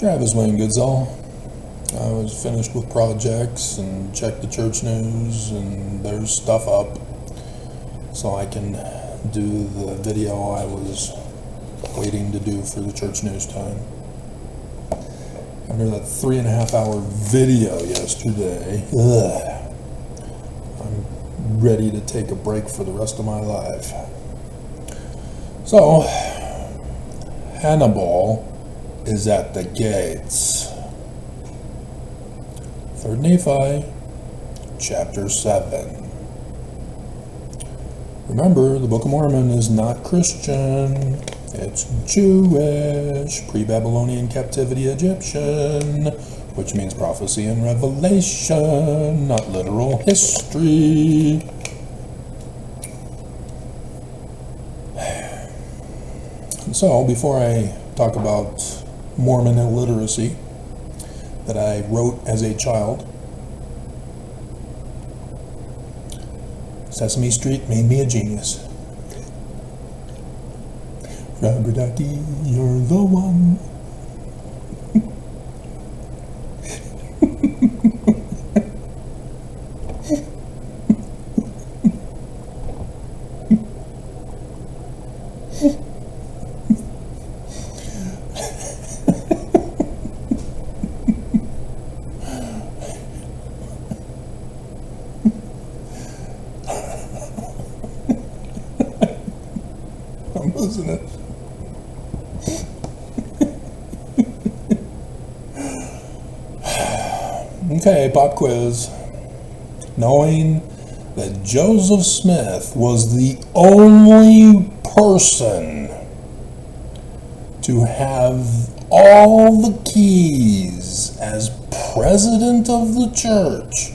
Travis Wayne Goodsall. I was finished with projects and checked the church news, and there's stuff up, so I can do the video I was waiting to do for the church news time. After that 3.5 hour video yesterday, I'm ready to take a break for the rest of my life. So, Hannibal is at the gates. 3rd Nephi, chapter 7. Remember, the Book of Mormon is not Christian. It's Jewish, pre-Babylonian captivity Egyptian, which means prophecy and revelation, not literal history. So, before I talk about Mormon illiteracy that I wrote as a child, Sesame Street made me a genius. Rubber ducky, you're the one. I'm losing it. Okay, pop quiz. Knowing that Joseph Smith was the only person to have all the keys as president of the church,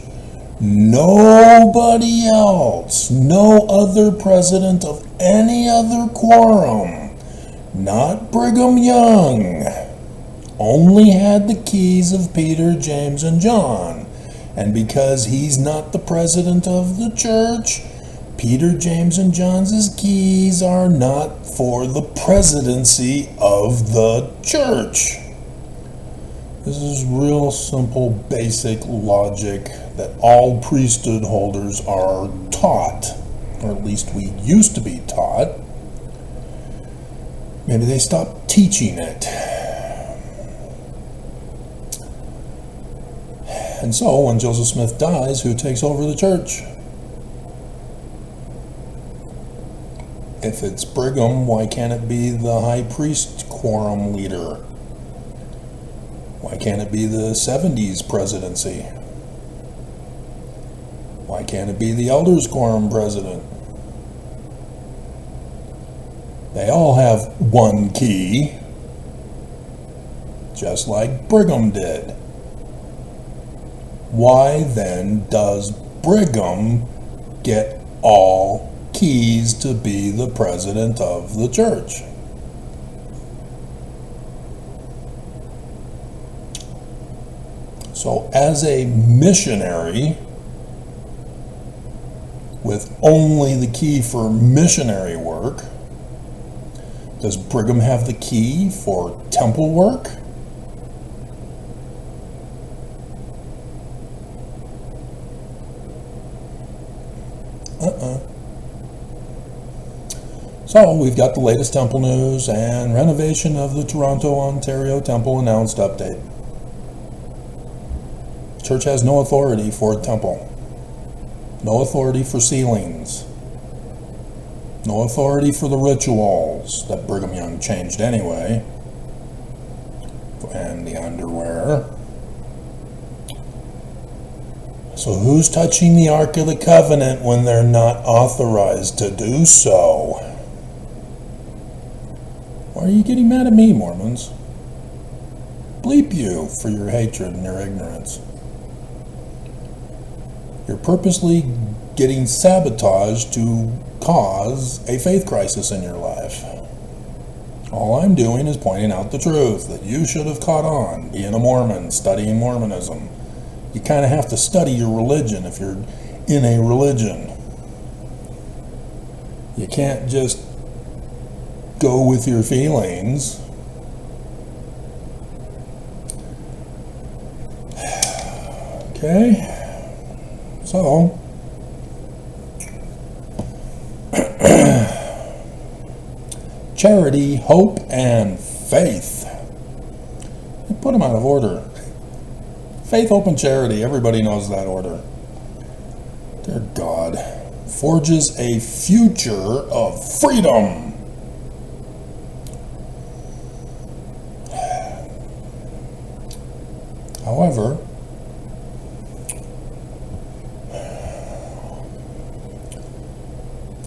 nobody else, no other president of any other quorum, not Brigham Young, only had the keys of Peter, James, and John. And because he's not the president of the church, Peter, James, and John's keys are not for the presidency of the church. This is real simple, basic logic that all priesthood holders are taught, or at least we used to be taught. Maybe they stopped teaching it. And so, when Joseph Smith dies, who takes over the church? If it's Brigham, why can't it be the high priest quorum leader? Why can't it be the 70s presidency? Why can't it be the elders quorum president? They all have one key, just like Brigham did. Why then does Brigham get all keys to be the president of the church? So, as a missionary with only the key for missionary work, does Brigham have the key for temple work? So, we've got the latest temple news and renovation of the Toronto, Ontario temple announced update. Church has no authority for a temple. No authority for ceilings. No authority for the rituals that Brigham Young changed anyway. And the underwear. So who's touching the Ark of the Covenant when they're not authorized to do so? Why are you getting mad at me, Mormons? Bleep you for your hatred and your ignorance. You're purposely getting sabotaged to cause a faith crisis in your life. All I'm doing is pointing out the truth that you should have caught on, being a Mormon, studying Mormonism. You kind of have to study your religion if you're in a religion. You can't just go with your feelings. Okay, so charity, hope, and faith. You put them out of order. Faith, hope, and charity, everybody knows that order. Dear God, forges a future of freedom. However,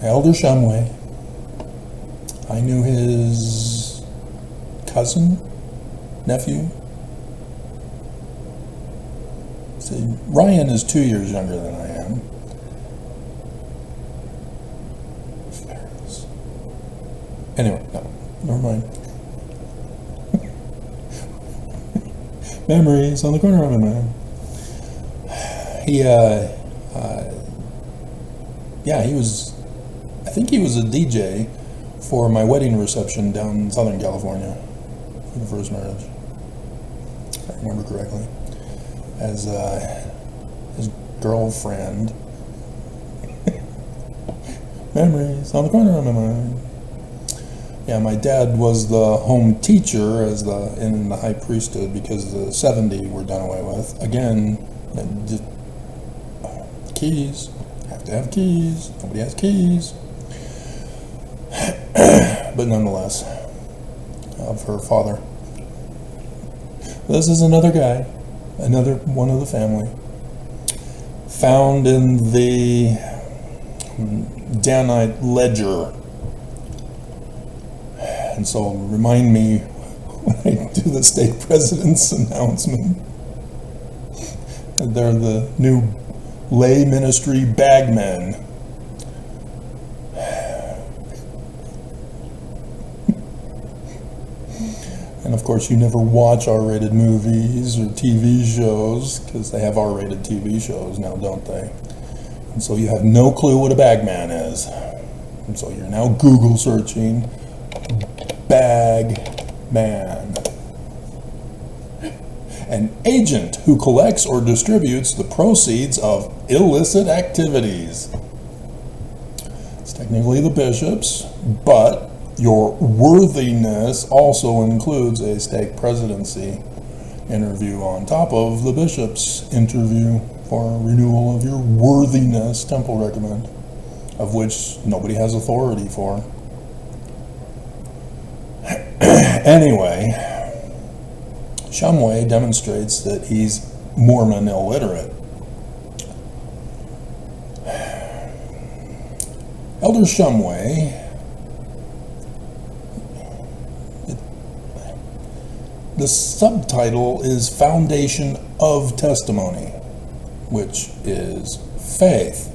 Elder Shumway, I knew his cousin, nephew. See, Ryan is 2 years younger than I am. Anyway, no, never mind. Memories on the corner of my mind. He was, I think he was a DJ for my wedding reception down in Southern California for the first marriage, if I remember correctly, as his girlfriend. Memories on the corner of my mind. Yeah, my dad was the home teacher in the high priesthood because the 70 were done away with. Again, just keys. Have to have keys. Nobody has keys. But nonetheless, of her father. This is another guy, another one of the family, found in the Danite ledger. And so remind me when I do the stake president's announcement that they're the new lay ministry bagmen. And of course you never watch R-rated movies or TV shows, because they have R-rated TV shows now, don't they? And so you have no clue what a bagman is. And so you're now Google searching bag man. An agent who collects or distributes the proceeds of illicit activities. It's technically the bishops, but your worthiness also includes a stake presidency interview on top of the bishop's interview for renewal of your worthiness, temple recommend, of which nobody has authority for. Anyway, Shumway demonstrates that he's Mormon illiterate. Elder Shumway, the subtitle is Foundation of Testimony, which is faith.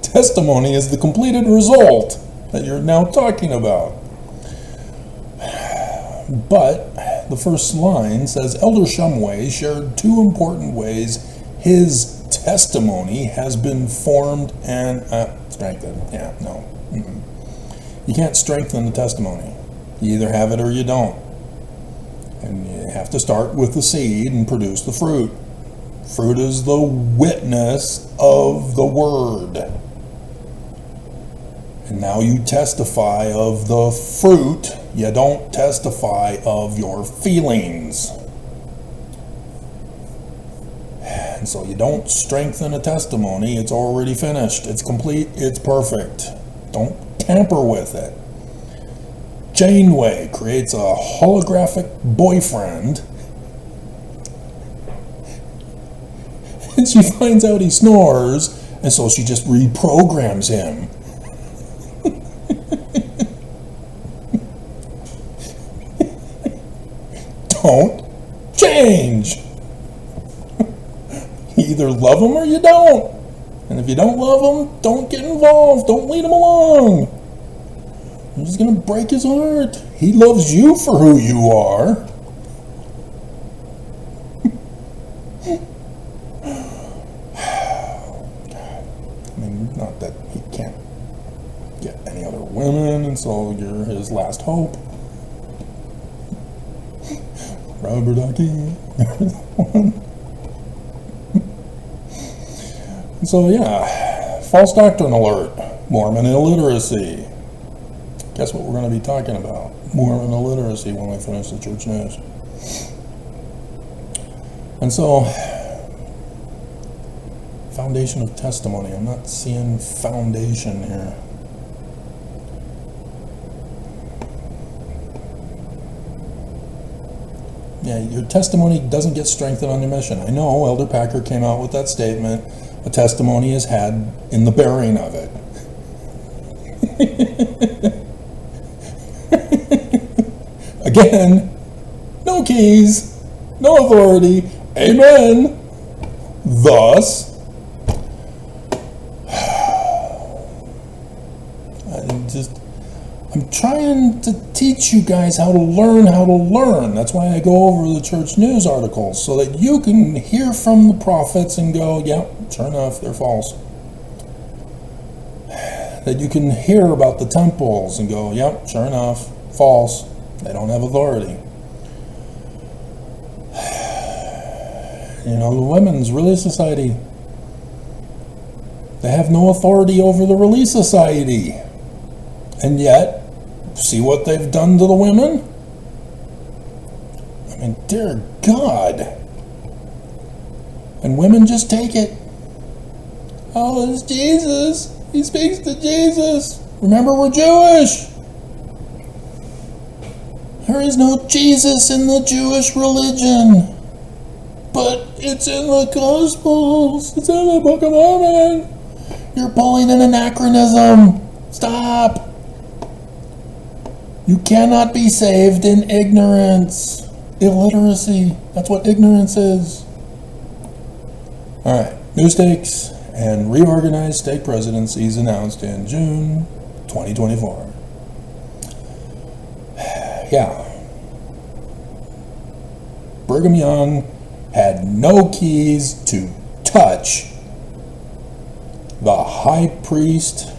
Testimony is the completed result that you're now talking about. But the first line says, Elder Shumway shared two important ways his testimony has been formed and strengthened. Yeah, no. You can't strengthen the testimony. You either have it or you don't. And you have to start with the seed and produce the fruit. Fruit is the witness of the word. And now you testify of the fruit. You don't testify of your feelings. And so you don't strengthen a testimony. It's already finished. It's complete. It's perfect. Don't tamper with it. Janeway creates a holographic boyfriend. And she finds out he snores, and so she just reprograms him. Don't change. You either love him or you don't. And if you don't love him, don't get involved. Don't lead him along. You're just going to break his heart. He loves you for who you are. I mean, not that he can't get any other women, and so you're his last hope. Rubber ducky. So yeah, false doctrine alert. Mormon illiteracy. Guess what we're going to be talking about? Mormon illiteracy when we finish the church news. And so, foundation of testimony. I'm not seeing foundation here. Yeah, your testimony doesn't get strengthened on your mission. I know Elder Packer came out with that statement. A testimony is had in the bearing of it. Again, no keys, no authority. Amen. Thus, I'm trying to teach you guys how to learn. That's why I go over the church news articles, so that you can hear from the prophets and go, yep, sure enough, they're false. That you can hear about the temples and go, yep, sure enough, false. They don't have authority. You know, the Women's Relief Society, they have no authority over the Relief Society. And yet, see what they've done to the women? I mean, dear God. And women just take it. Oh, it's Jesus. He speaks to Jesus. Remember, we're Jewish. There is no Jesus in the Jewish religion. But it's in the Gospels. It's in the Book of Mormon. You're pulling an anachronism. Stop. You cannot be saved in ignorance. Illiteracy. That's what ignorance is. Alright. New stakes and reorganized stake presidencies announced in June 2024. Yeah. Brigham Young had no keys to touch the high priest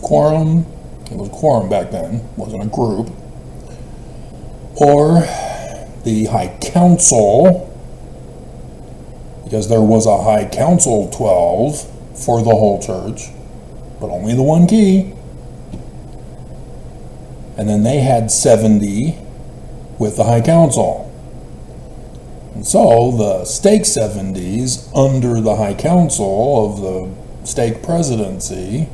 quorum. It was a quorum back then, wasn't a group. Or the high council, because there was a high council 12 for the whole church, but only the one key. And then they had 70 with the high council. And so the stake 70s under the high council of the stake presidency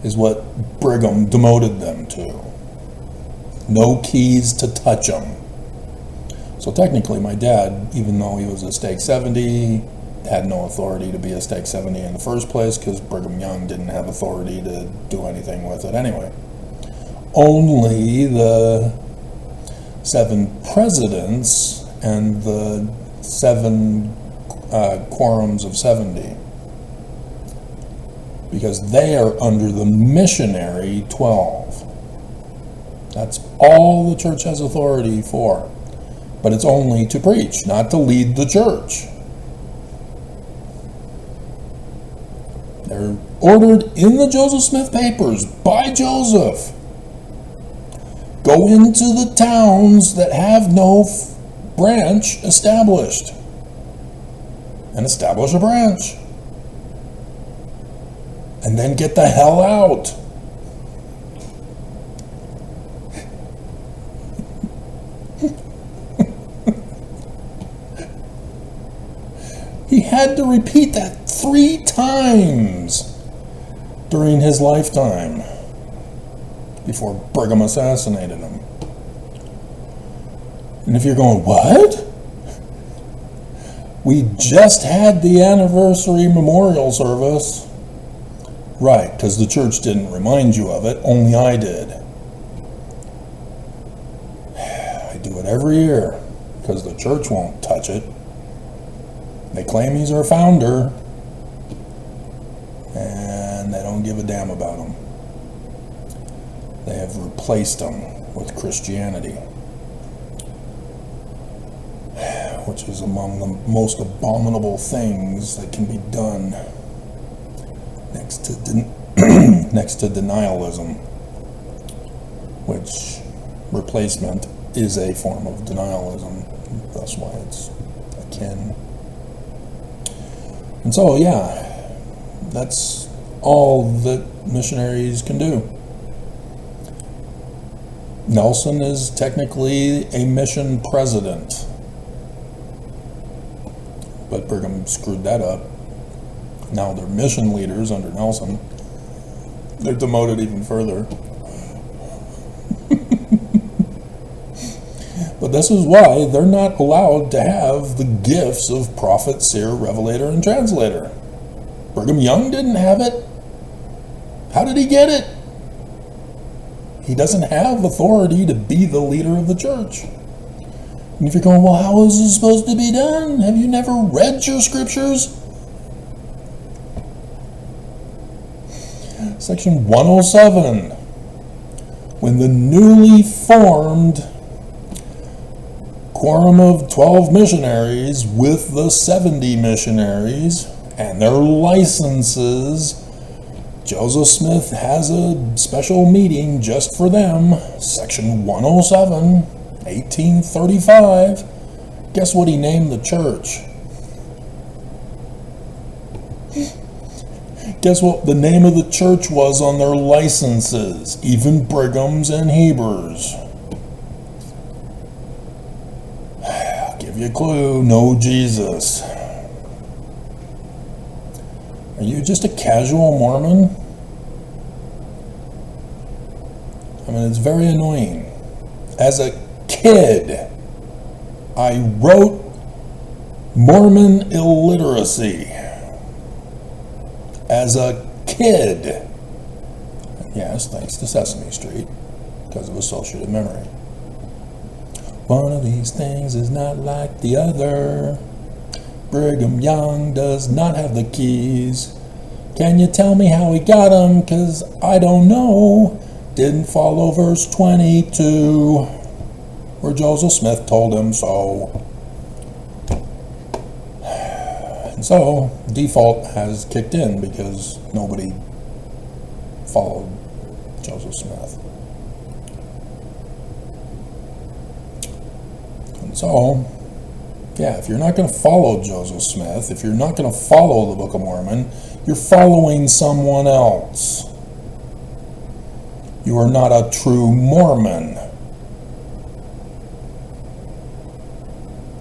is what Brigham demoted them to. No keys to touch them. So technically my dad, even though he was a stake 70, had no authority to be a stake 70 in the first place, because Brigham Young didn't have authority to do anything with it anyway. Only the 7 presidents and the 7 quorums of 70, because they are under the missionary 12. That's all the church has authority for. But it's only to preach, not to lead the church. They're ordered in the Joseph Smith papers by Joseph. Go into the towns that have no branch established and establish a branch. And then get the hell out. He had to repeat that 3 times during his lifetime before Brigham assassinated him. And if you're going, what? We just had the anniversary memorial service. Right, because the church didn't remind you of it, only I did. I do it every year because the church won't touch it. They claim he's our founder, and they don't give a damn about him. They have replaced him with Christianity, which is among the most abominable things that can be done, next to denialism, which replacement is a form of denialism. That's why it's akin. And so, yeah, that's all that missionaries can do. Nelson is technically a mission president, but Brigham screwed that up. Now they're mission leaders under Nelson. They're demoted even further. But this is why they're not allowed to have the gifts of prophet, seer, revelator, and translator. Brigham Young didn't have it. How did he get it? He doesn't have authority to be the leader of the church. And if you're going, well, how is this supposed to be done? Have you never read your scriptures? Section 107. When the newly formed quorum of 12 missionaries with the 70 missionaries and their licenses, Joseph Smith has a special meeting just for them. Section 107, 1835. Guess what he named the church? Guess what the name of the church was on their licenses, even Brigham's and Heber's? I'll give you a clue. No Jesus. Are you just a casual Mormon? I mean, it's very annoying. As a kid, I wrote Mormon illiteracy. As a kid. Yes, thanks to Sesame Street, because of associative memory. One of these things is not like the other. Brigham Young does not have the keys. Can you tell me how he got them? Because I don't know. Didn't follow verse 22, where Joseph Smith told him so. And so, default has kicked in because nobody followed Joseph Smith. And so, yeah, if you're not going to follow Joseph Smith, if you're not going to follow the Book of Mormon, you're following someone else. You are not a true Mormon.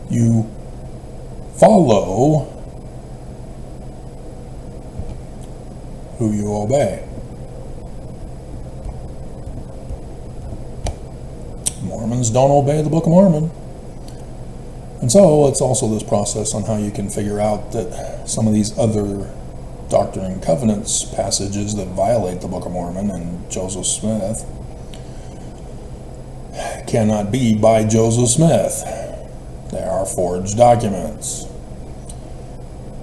You follow who you obey. Mormons don't obey the Book of Mormon. And so it's also this process on how you can figure out that some of these other Doctrine and Covenants passages that violate the Book of Mormon and Joseph Smith cannot be by Joseph Smith. They are forged documents.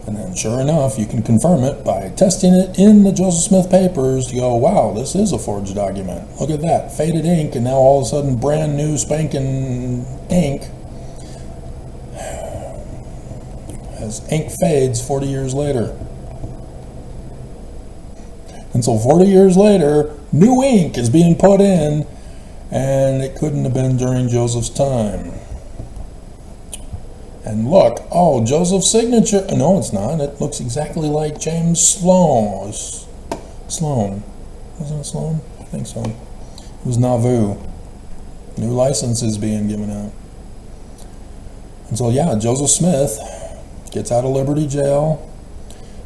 And then sure enough, you can confirm it by testing it in the Joseph Smith papers. You go, wow, this is a forged document. Look at that, faded ink, and now all of a sudden brand new spanking ink. As ink fades 40 years later. And so 40 years later, new ink is being put in, and it couldn't have been during Joseph's time. And look, oh, Joseph's signature. No, it's not. It looks exactly like James Sloan. Sloan. Wasn't it Sloan? I think so. It was Nauvoo. New licenses being given out. And so, yeah, Joseph Smith gets out of Liberty Jail.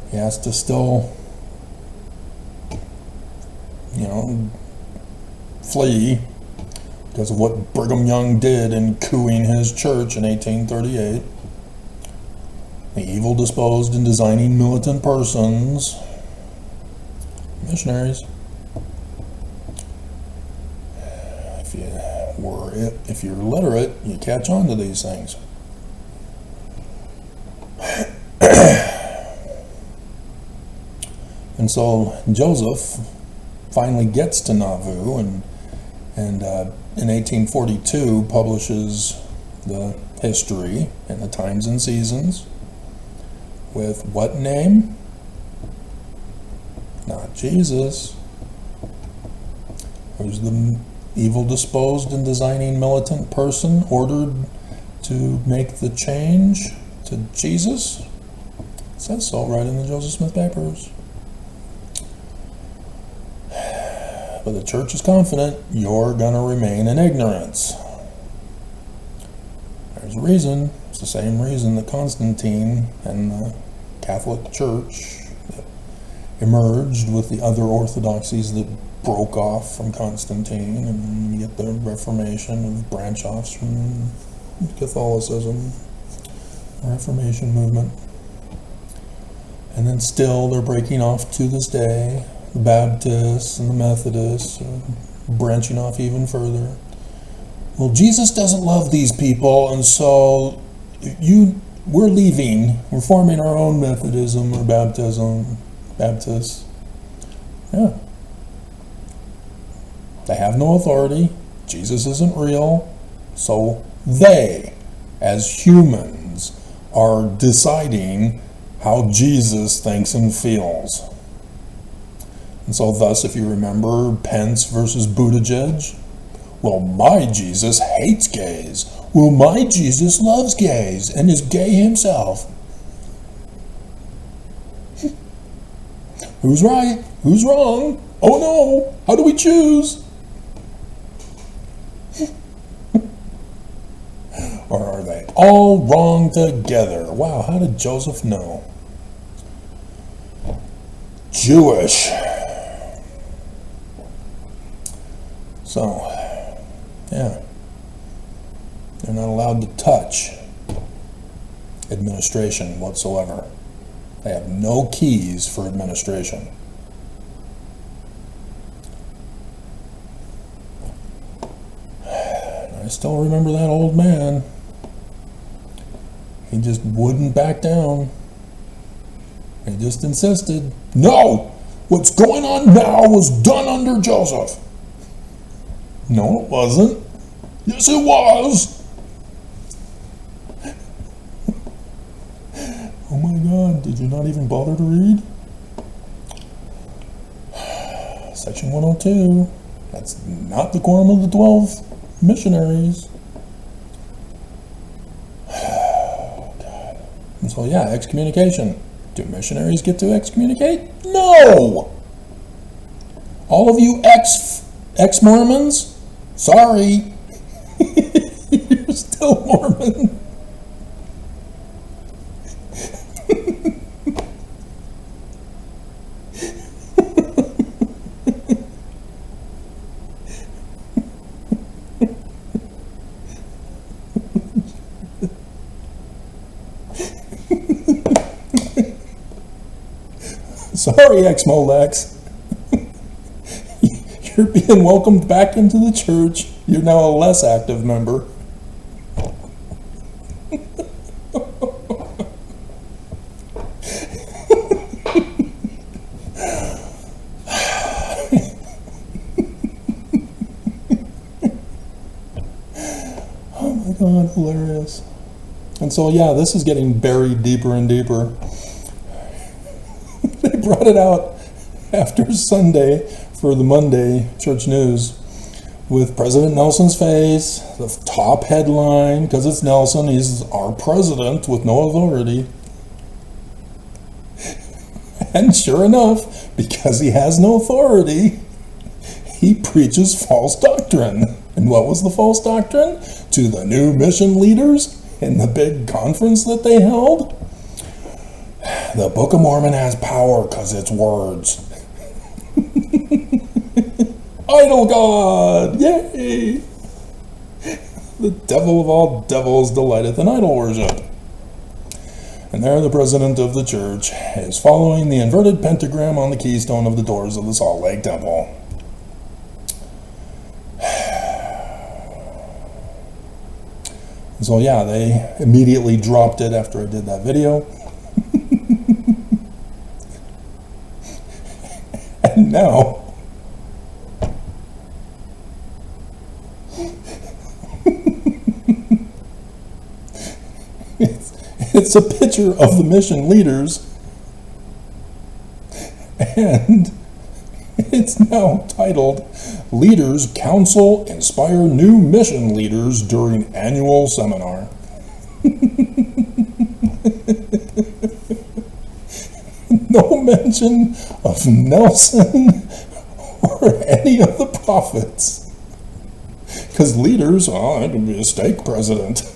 He has to still, flee because of what Brigham Young did in cooing his church in 1838. The evil disposed and designing militant persons, missionaries. If you're literate, you catch on to these things. And so Joseph finally gets to Nauvoo and in 1842 publishes the history in the Times and Seasons with what name? Not Jesus. Who's the evil-disposed and designing militant person ordered to make the change to Jesus? It says so right in the Joseph Smith Papers. But the church is confident you're going to remain in ignorance. There's a reason. It's the same reason that Constantine and the Catholic Church emerged with the other orthodoxies that broke off from Constantine, and you get the Reformation of branch-offs from Catholicism, Reformation movement. And then still they're breaking off to this day. The Baptists and the Methodists are branching off even further. Well, Jesus doesn't love these people, and so we're leaving. We're forming our own Methodism or Baptists. Yeah. They have no authority. Jesus isn't real. So they, as humans, are deciding how Jesus thinks and feels. And so thus, if you remember Pence versus Buttigieg, well, my Jesus hates gays. Well, my Jesus loves gays and is gay himself. Who's right? Who's wrong? Oh no! How do we choose? Or are they all wrong together? Wow, how did Joseph know? Jewish. So, yeah. They're not allowed to touch administration whatsoever. They have no keys for administration. I still remember that old man. He just wouldn't back down. He just insisted, no! What's going on now was done under Joseph. No, it wasn't. Yes, it was. Oh my God, did you not even bother to read? Section 102. That's not the quorum of the 12 missionaries. God. And so, yeah, excommunication. Do missionaries get to excommunicate? No! All of you ex-Mormons, sorry. You're still Mormon. Sorry, ex-Molex. You're being welcomed back into the church. You're now a less active member. Oh my God, hilarious. And so, yeah, this is getting buried deeper and deeper. They brought it out after Sunday for the Monday Church News with President Nelson's face, the top headline, because it's Nelson, he's our president with no authority. And sure enough, because he has no authority, he preaches false doctrine. And what was the false doctrine? To the new mission leaders in the big conference that they held? The Book of Mormon has power because it's words. Idol God! Yay! The devil of all devils delighteth in idol worship. And there the president of the church is following the inverted pentagram on the keystone of the doors of the Salt Lake Temple. So yeah, they immediately dropped it after I did that video. And now it's a picture of the mission leaders, and It's now titled Leaders Counsel Inspire New Mission Leaders During Annual Seminar. No mention of Nelson or any of the prophets. Because leaders, oh, I could be a stake president.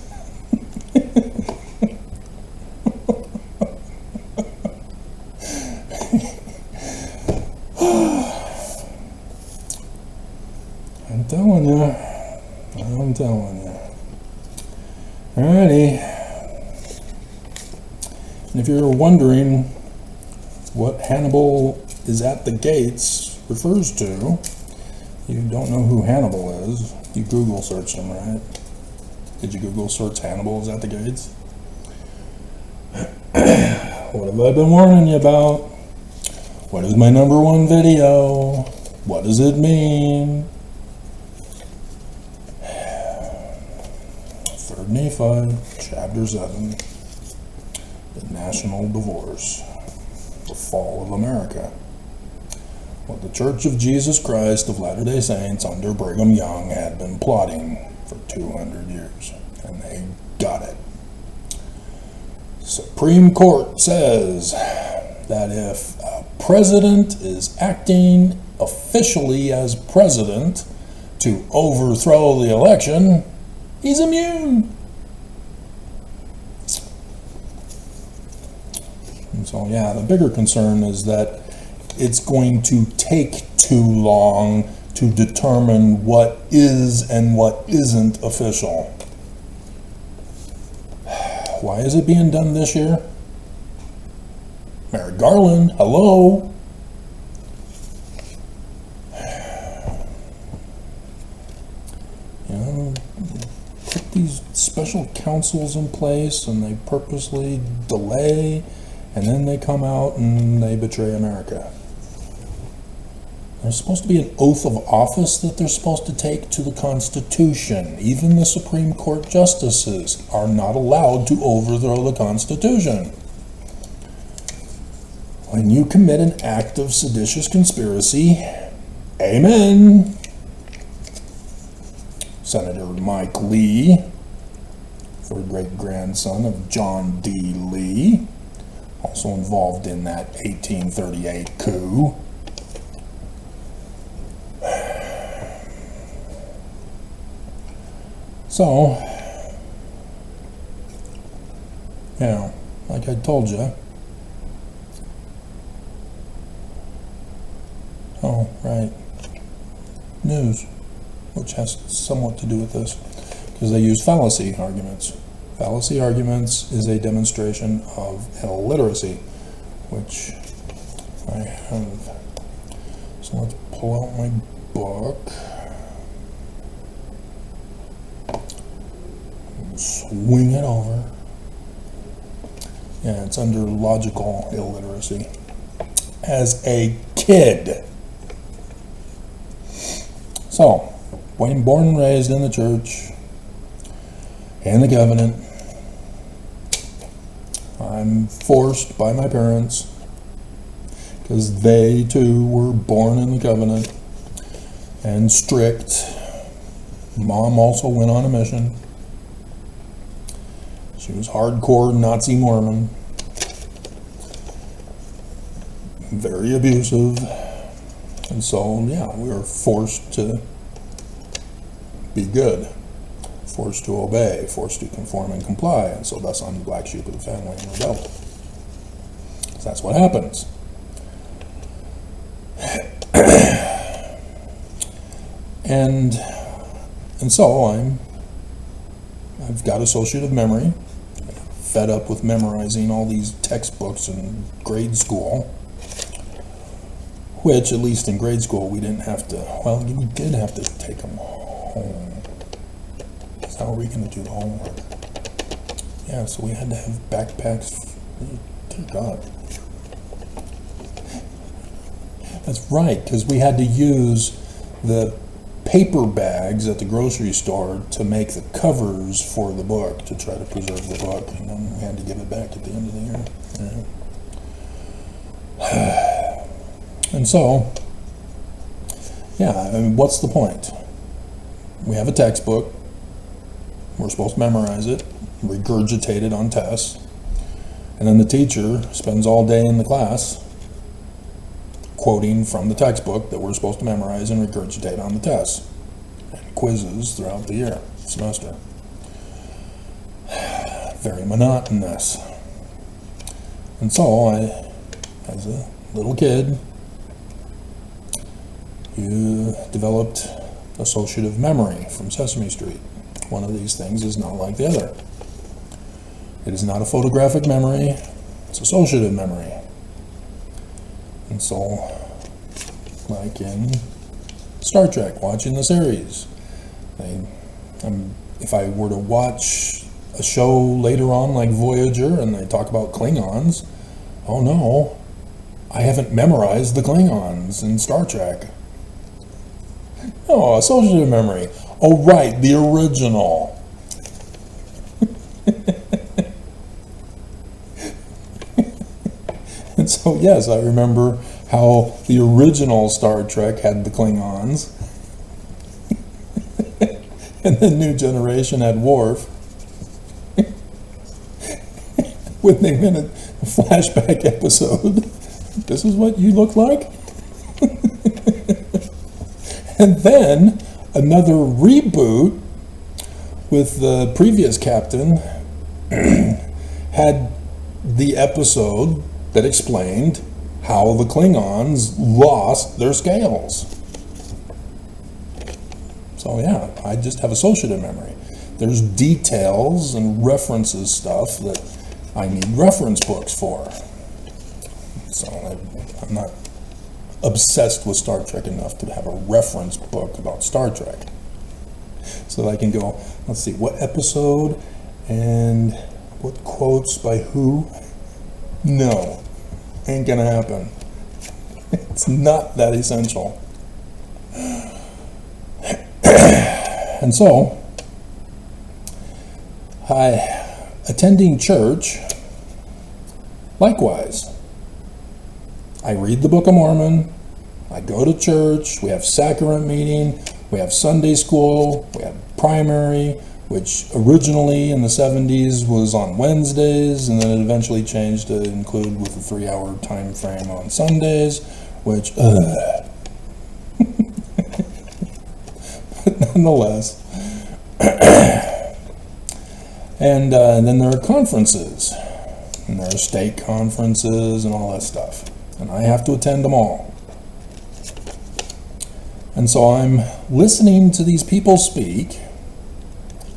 I'm telling you. Alrighty. And if you're wondering what Hannibal is at the gates refers to, you don't know who Hannibal is, you Google searched him, right? Did you Google search Hannibal is at the gates? What have I been warning you about? What is my #1 video? What does it mean? 3rd Nephi, chapter 7, the national divorce, the fall of America. What the Church of Jesus Christ of Latter-day Saints under Brigham Young had been plotting for 200 years, and they got it. Supreme Court says that if a president is acting officially as president to overthrow the election, he's immune. And so, yeah, the bigger concern is that it's going to take too long to determine what is and what isn't official. Why is it being done this year? Merrick Garland, hello? You know, put these special councils in place and they purposely delay, and then they come out and they betray America. There's supposed to be an oath of office that they're supposed to take to the Constitution. Even the Supreme Court justices are not allowed to overthrow the Constitution. When you commit an act of seditious conspiracy, amen. Senator Mike Lee, third great-grandson of John D. Lee, also involved in that 1838 coup. So, you know, like I told you. Oh, right. News, which has somewhat to do with this, because they use fallacy arguments. Fallacy arguments is a demonstration of illiteracy, which I have. So let's pull out my book. Swing it over. Yeah, it's under logical illiteracy. As a kid. So, born and raised in the church and the covenant. I'm forced by my parents because they too were born in the covenant and strict. Mom also went on a mission. She was hardcore Nazi Mormon, very abusive, and so, yeah, we were forced to be good, forced to obey, forced to conform and comply, and so thus I'm the black sheep of the family and rebel. Because that's what happens. And so I've got associative memory, fed up with memorizing all these textbooks in grade school, which, at least in grade school, we didn't have to, well, we did have to take them home. So how are we going to do the homework? Yeah, so we had to have backpacks. Dear God. That's right, because we had to use the paper bags at the grocery store to make the covers for the book, to try to preserve the book, and then we had to give it back at the end of the year. Yeah. And so, Yeah, I mean, what's the point? We have a textbook. We're supposed to memorize it, regurgitate it on tests, and then the teacher spends all day in the class quoting from the textbook that we're supposed to memorize and regurgitate on the tests, and quizzes throughout the semester. Very monotonous. And so I, as a little kid, you developed associative memory from Sesame Street. One of these things is not like the other. It is not a photographic memory, it's associative memory. And so, like in Star Trek, watching the series, if I were to watch a show later on like Voyager and they talk about Klingons, oh no, I haven't memorized the Klingons in Star Trek. Oh, associative memory. Oh, right, the original. And so, yes, I remember how the original Star Trek had the Klingons. And the New Generation had Worf. When they went in a flashback episode, this is what you look like? And then another reboot with the previous captain had the episode that explained how the Klingons lost their scales. So yeah, I just have associative memory. There's details and references stuff that I need reference books for. So I'm not obsessed with Star Trek enough to have a reference book about Star Trek. So that I can go, let's see, what episode and what quotes by who? No, ain't gonna happen. It's not that essential. And so, attending church, likewise. I read the Book of Mormon, I go to church, we have sacrament meeting, we have Sunday school, we have primary, which originally in the 70s was on Wednesdays, and then it eventually changed to include with a 3-hour time frame on Sundays, which, but nonetheless. And then there are conferences, and there are state conferences and all that stuff. And I have to attend them all. And so I'm listening to these people speak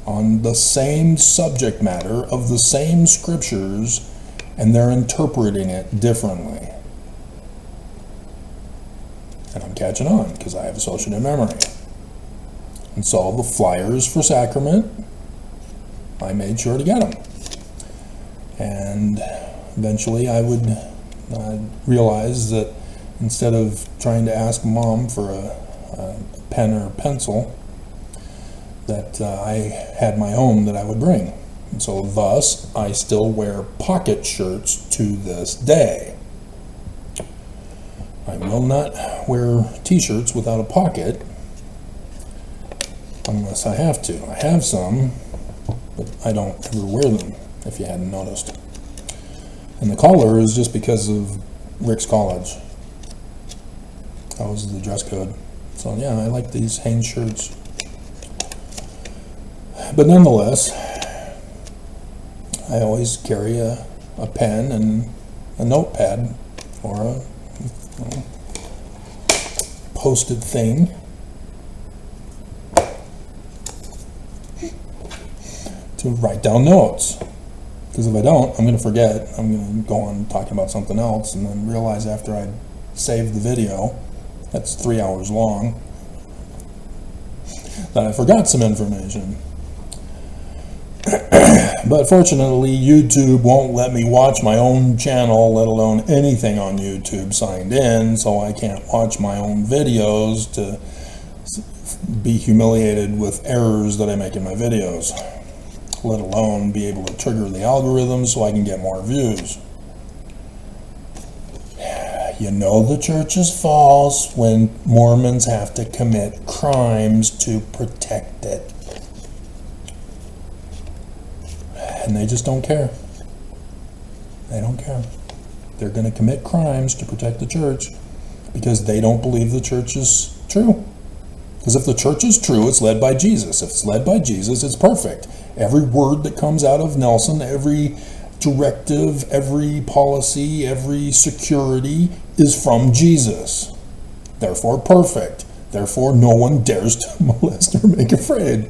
on the same subject matter of the same scriptures, and they're interpreting it differently. And I'm catching on because I have associative memory. And so the flyers for sacrament, I made sure to get them. And eventually I would realized that instead of trying to ask Mom for a pen or a pencil, that I had my own that I would bring. And so thus, I still wear pocket shirts to this day. I will not wear t-shirts without a pocket unless I have to. I have some, but I don't ever wear them, if you hadn't noticed. And the collar is just because of Rick's college. That was the dress code. So yeah, I like these Hanes shirts. But nonetheless, I always carry a pen and a notepad or a posted thing to write down notes. Because if I don't, I'm going to forget. I'm going to go on talking about something else and then realize after I save the video, that's 3 hours long, that I forgot some information. But fortunately, YouTube won't let me watch my own channel, let alone anything on YouTube signed in, so I can't watch my own videos to be humiliated with errors that I make in my videos, let alone be able to trigger the algorithm so I can get more views. You know the church is false when Mormons have to commit crimes to protect it. And they just don't care. They don't care. They're going to commit crimes to protect the church because they don't believe the church is true. Because if the church is true, it's led by Jesus. If it's led by Jesus, it's perfect. Every word that comes out of Nelson, every directive, every policy, every security is from Jesus. Therefore perfect. Therefore no one dares to molest or make afraid.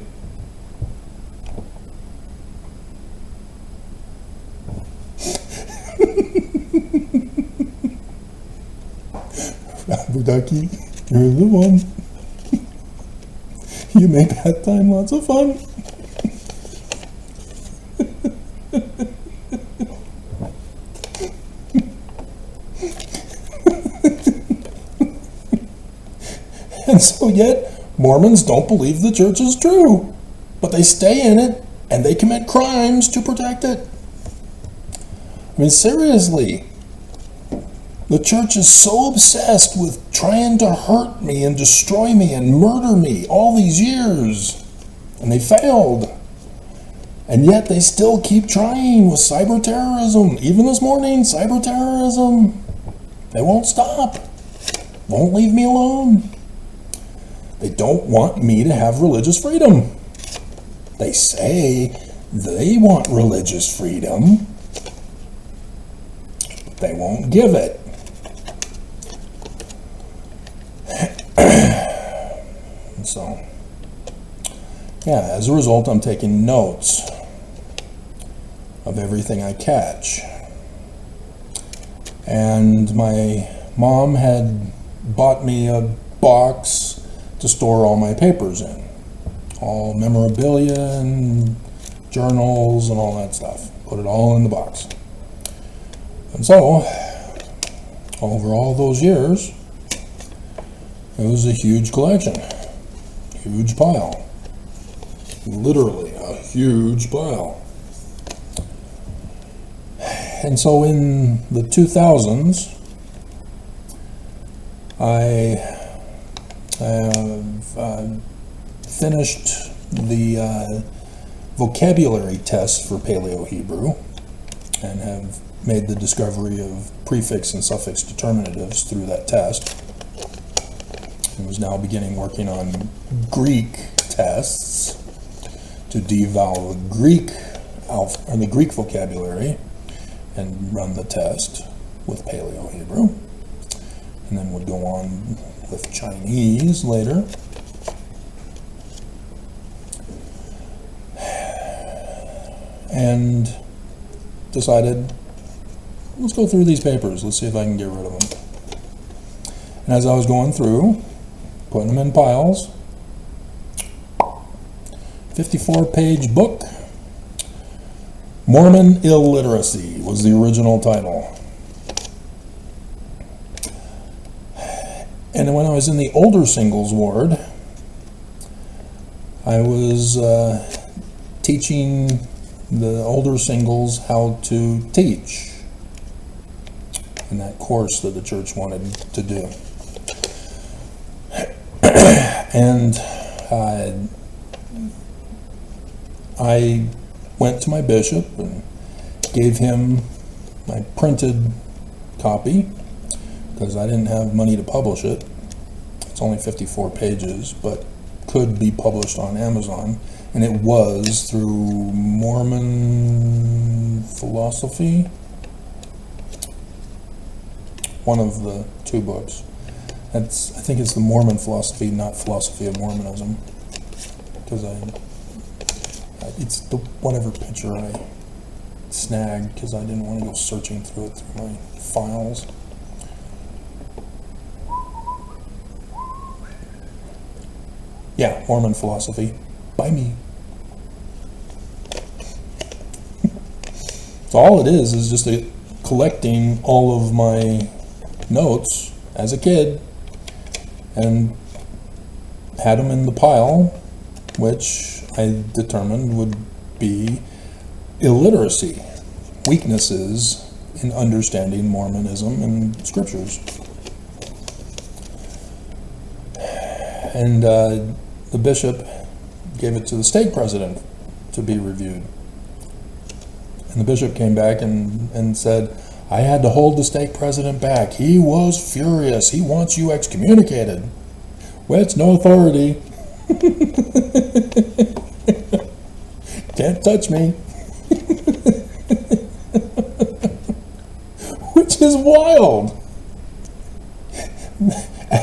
Ducky, you're the one. You make that time lots of fun. And so yet, Mormons don't believe the church is true. But they stay in it, and they commit crimes to protect it. I mean, seriously. The church is so obsessed with trying to hurt me and destroy me and murder me all these years. And they failed. And yet they still keep trying with cyber terrorism. Even this morning, cyber terrorism. They won't stop. Won't leave me alone. They don't want me to have religious freedom. They say they want religious freedom, but they won't give it. So, yeah, as a result, I'm taking notes of everything I catch. And my mom had bought me a box to store all my papers in. All memorabilia and journals and all that stuff. Put it all in the box. And so, over all those years, it was a huge collection. Huge pile. Literally a huge pile. And so in the 2000s, I finished the vocabulary test for Paleo-Hebrew and have made the discovery of prefix and suffix determinatives through that test. I was now beginning working on Greek tests to deval the Greek vocabulary and run the test with Paleo-Hebrew, and then would go on with Chinese later. And decided, let's go through these papers, let's see if I can get rid of them. And as I was going through, putting them in piles, 54-page book, Mormon Illiteracy was the original title. And when I was in the older singles ward, I was teaching the older singles how to teach in that course that the church wanted to do. And I went to my bishop and gave him my printed copy because I didn't have money to publish it. It's only 54 pages, but could be published on Amazon. And it was through Mormon Philosophy, one of the two books. I think it's the Mormon Philosophy, not Philosophy of Mormonism, because it's the whatever picture I snagged because I didn't want to go searching through it through my files. Yeah, Mormon Philosophy by me. So all it is just collecting all of my notes as a kid and had them in the pile, which I determined would be illiteracy, weaknesses in understanding Mormonism and scriptures. And the bishop gave it to the stake president to be reviewed. And the bishop came back and said, I had to hold the stake president back. He was furious. He wants you excommunicated. Well, it's no authority. Can't touch me. Which is wild.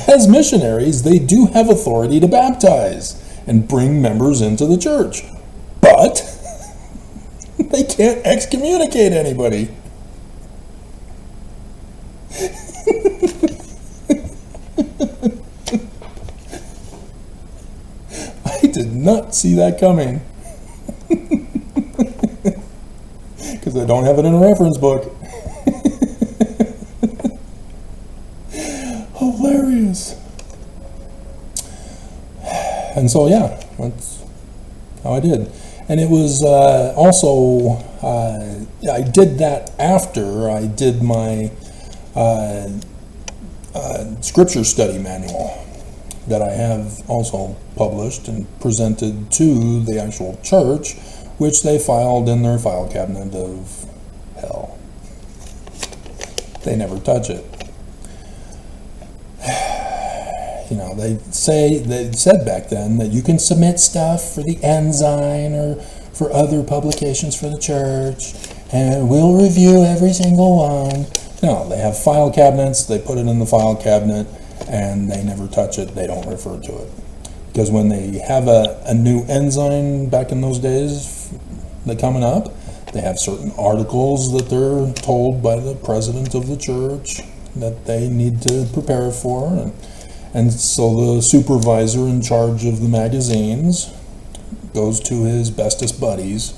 As missionaries, they do have authority to baptize and bring members into the church. But they can't excommunicate anybody. I did not see that coming. Because I don't have it in a reference book. Hilarious. And so, yeah, that's how I did. And it was also, I did that after I did my scripture study manual that I have also published and presented to the actual church, which they filed in their file cabinet of hell. They never touch it. You know, they said back then that you can submit stuff for the Ensign or for other publications for the church, and we'll review every single one. No, they have file cabinets, they put it in the file cabinet, and they never touch it, they don't refer to it. Because when they have a new Ensign back in those days, they're coming up, they have certain articles that they're told by the president of the church that they need to prepare for, and so the supervisor in charge of the magazines goes to his bestest buddies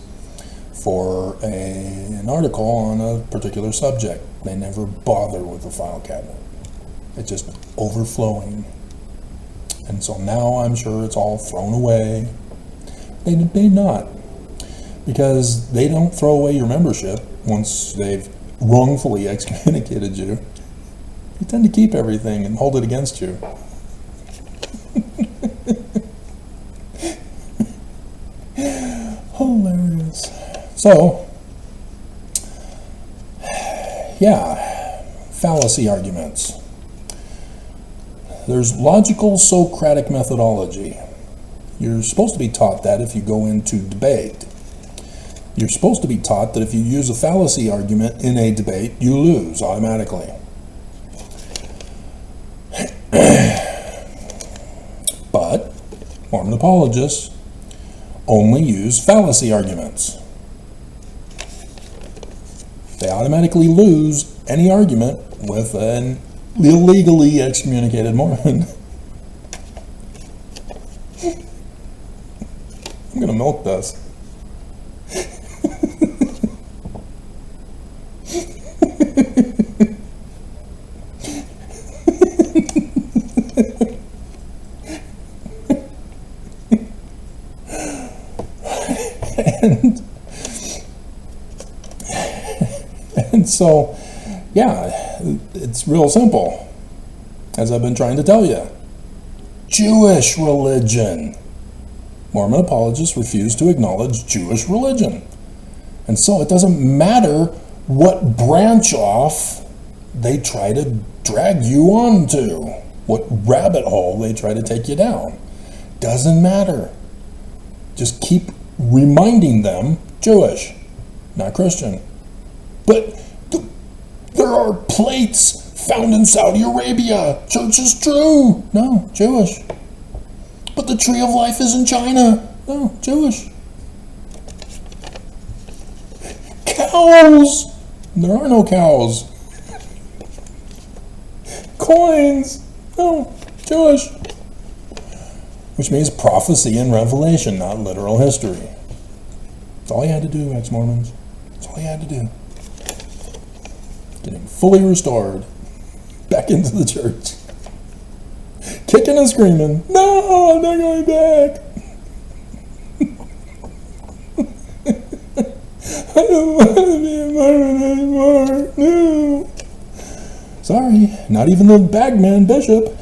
for an article on a particular subject. They never bother with the file cabinet. It's just overflowing. And so now I'm sure it's all thrown away. They may not, because they don't throw away your membership once they've wrongfully excommunicated you. They tend to keep everything and hold it against you. Hilarious. So, yeah, fallacy arguments. There's logical Socratic methodology. You're supposed to be taught that if you go into debate. You're supposed to be taught that if you use a fallacy argument in a debate, you lose automatically. But Mormon apologists only use fallacy arguments. They automatically lose any argument with an illegally excommunicated Mormon. I'm going to milk this. And so, yeah, it's real simple, as I've been trying to tell you. Jewish religion. Mormon apologists refuse to acknowledge Jewish religion. And so it doesn't matter what branch off they try to drag you onto, what rabbit hole they try to take you down. Doesn't matter. Just keep reminding them Jewish, not Christian. But there are plates found in Saudi Arabia. Church is true. No, Jewish. But the tree of life is in China. No, Jewish. Cows. There are no cows. Coins. No, Jewish. Which means prophecy and revelation, not literal history. That's all you had to do, ex-Mormons. That's all you had to do. Getting fully restored back into the church. Kicking and screaming, no, I'm not going back. I don't want to be a Mormon anymore. No. Sorry, not even the bagman bishop.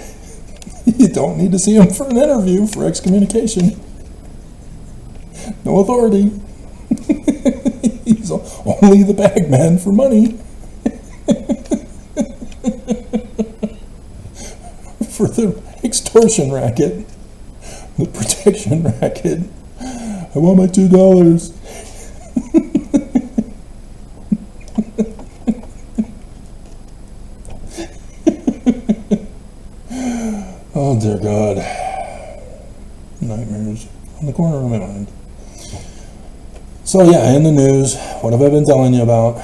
You don't need to see him for an interview for excommunication. No authority. He's only the bagman for money. For the extortion racket, the protection racket. I want my $2. Oh dear God. Nightmares on the corner of my mind. So yeah, in the news, what have I been telling you about?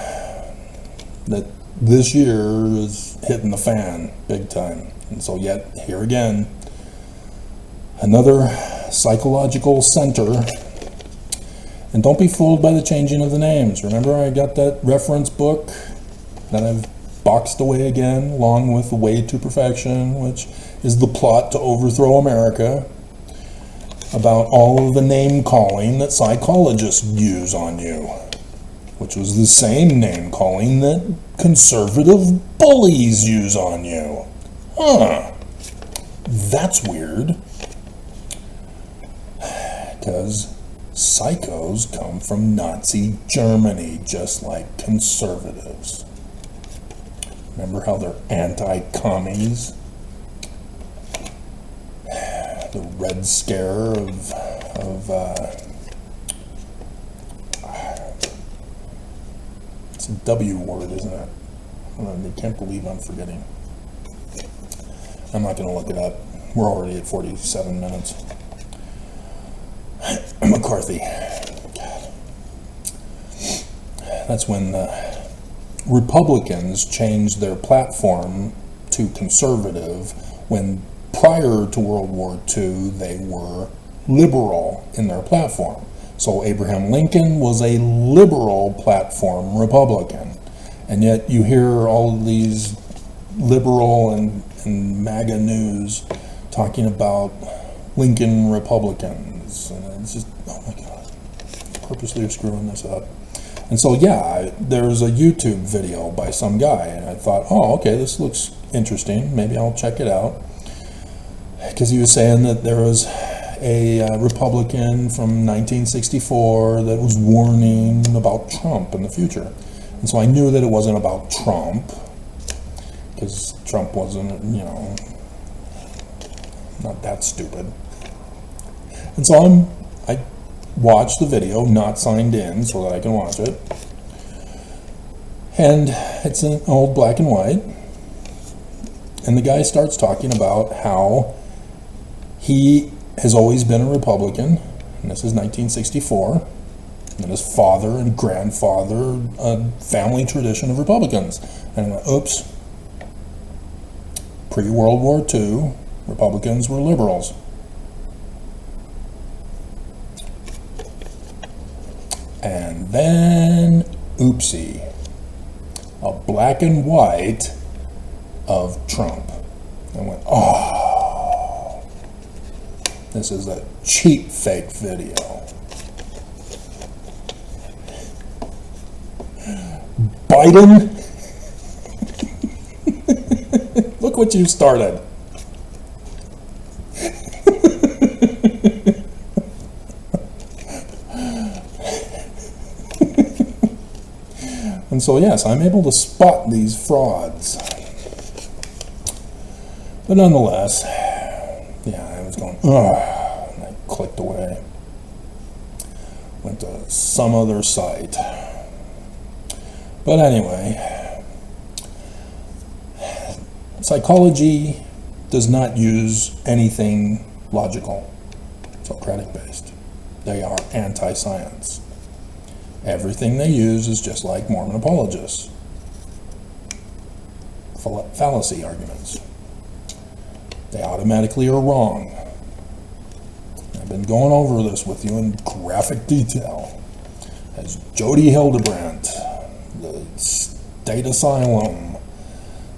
That this year is hitting the fan big time. And so yet, here again, another psychological center. And don't be fooled by the changing of the names. Remember I got that reference book that I've boxed away again, along with The Way to Perfection, which is the plot to overthrow America, about all of the name calling that psychologists use on you, which was the same name calling that conservative bullies use on you. Huh. That's weird. Because psychos come from Nazi Germany, just like conservatives. Remember how they're anti-commies? The Red Scare of it's a W word, isn't it? I can't believe I'm forgetting. I'm not going to look it up. We're already at 47 minutes. McCarthy. God. That's when Republicans changed their platform to conservative, when prior to World War II they were liberal in their platform. So Abraham Lincoln was a liberal platform Republican, and yet you hear all of these liberal and MAGA news talking about Lincoln Republicans, and it's just, oh my God, purposely screwing this up. And so yeah, there's a YouTube video by some guy, and I thought, oh okay, this looks interesting, maybe I'll check it out, because he was saying that there was a Republican from 1964 that was warning about Trump in the future. And so I knew that it wasn't about Trump, because Trump wasn't, you know, not that stupid. And so I watched the video, not signed in, so that I can watch it. And it's an old black and white. And the guy starts talking about how he has always been a Republican, and this is 1964, and his father and grandfather, a family tradition of Republicans. And I went, oops, pre-World War II, Republicans were liberals. And then, oopsie, a black and white of Trump. I went, oh, this is a cheap fake video. Biden, look what you started. And so yes, I'm able to spot these frauds. But nonetheless, yeah, I was going, ugh, and I clicked away. Went to some other site. But anyway, psychology does not use anything logical, Socratic based. They are anti-science. Everything they use is just like Mormon apologists. Fallacy arguments. They automatically are wrong. I've been going over this with you in graphic detail. As Jody Hildebrandt, the State Asylum,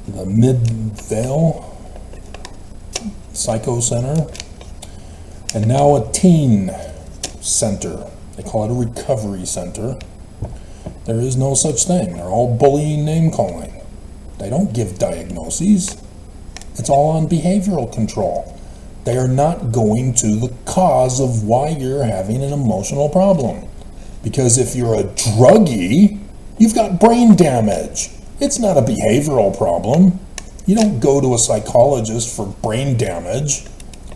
the Midvale Psycho Center, and now a teen center. They call it a recovery center. There is no such thing. They're all bullying, name-calling. They don't give diagnoses. It's all on behavioral control. They are not going to the cause of why you're having an emotional problem. Because if you're a druggie, you've got brain damage. It's not a behavioral problem. You don't go to a psychologist for brain damage.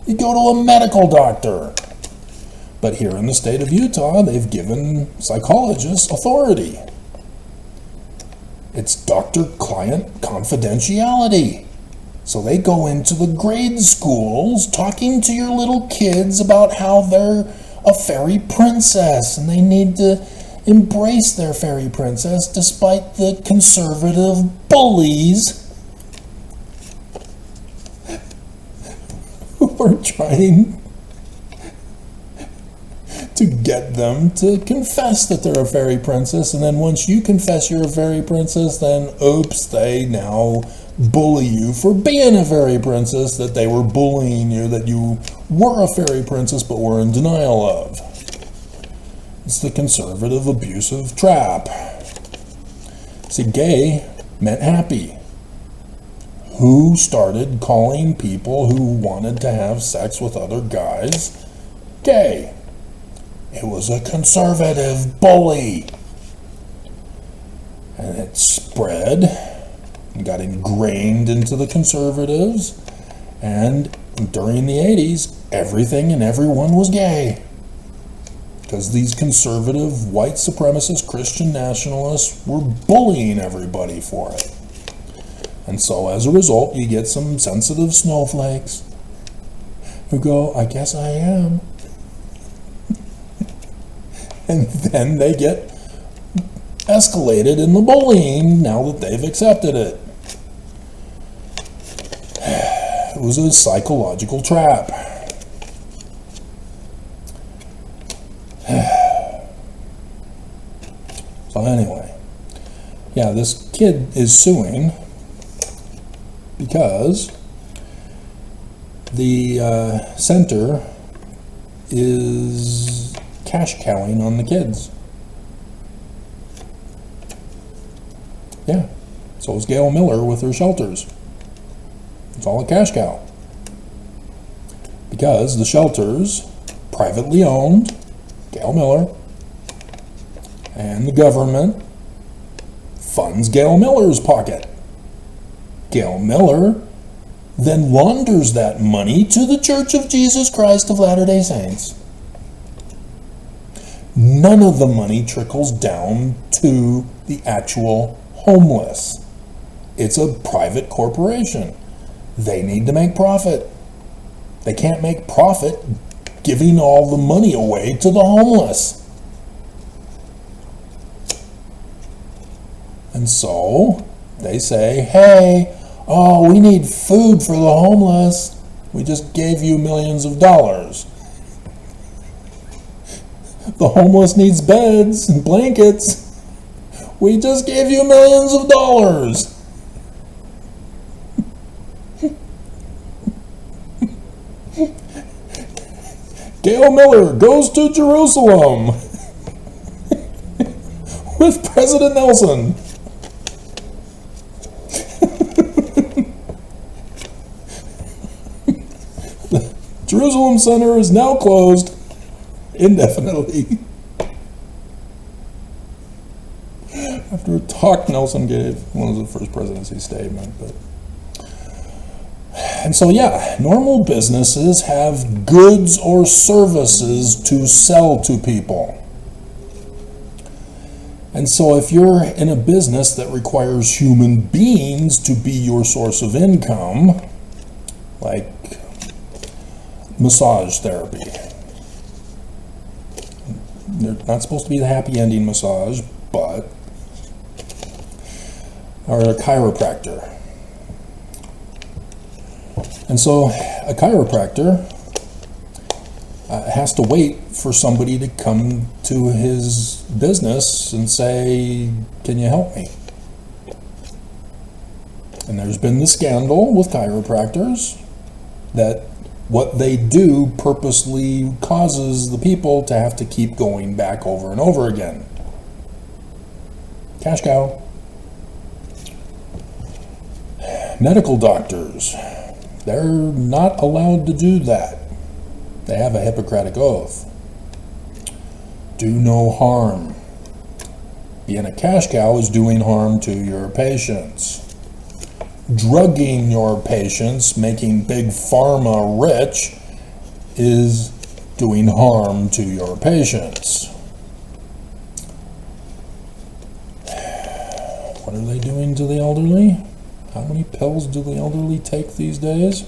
You go to a medical doctor. But here in the state of Utah, they've given psychologists authority. It's doctor-client confidentiality. So they go into the grade schools talking to your little kids about how they're a fairy princess and they need to embrace their fairy princess despite the conservative bullies who are trying to get them to confess that they're a fairy princess. And then once you confess you're a fairy princess, then oops, they now bully you for being a fairy princess that they were bullying you, that you were a fairy princess but were in denial of. It's the conservative abusive trap. See, gay meant happy. Who started calling people who wanted to have sex with other guys gay? It was a conservative bully. And it spread and got ingrained into the conservatives. And during the 80s, everything and everyone was gay. Because these conservative, white supremacist Christian nationalists were bullying everybody for it. And so as a result, you get some sensitive snowflakes who go, I guess I am. And then they get escalated in the bullying now that they've accepted it. It was a psychological trap. So anyway, yeah, this kid is suing because the center is cash cowing on the kids. Yeah, so is Gail Miller with her shelters. It's all a cash cow. Because the shelters, privately owned, Gail Miller, and the government funds Gail Miller's pocket. Gail Miller then launders that money to the Church of Jesus Christ of Latter-day Saints. None of the money trickles down to the actual homeless. It's a private corporation. They need to make profit. They can't make profit giving all the money away to the homeless. And so they say, hey, oh, we need food for the homeless. We just gave you millions of dollars. The homeless needs beds and blankets. We just gave you millions of dollars. Gail Miller goes to Jerusalem with President Nelson. The Jerusalem Center is now closed indefinitely after a talk Nelson gave, one of the first presidency statement. And so, yeah, normal businesses have goods or services to sell to people. And so if you're in a business that requires human beings to be your source of income, like massage therapy, they're not supposed to be the happy ending massage, but, or a chiropractor. And so a chiropractor has to wait for somebody to come to his business and say, can you help me? And there's been the scandal with chiropractors that what they do purposely causes the people to have to keep going back over and over again. Cash cow. Medical doctors, they're not allowed to do that. They have a Hippocratic oath. Do no harm. Being a cash cow is doing harm to your patients. Drugging your patients, making big pharma rich, is doing harm to your patients. What are they doing to the elderly? How many pills do the elderly take these days?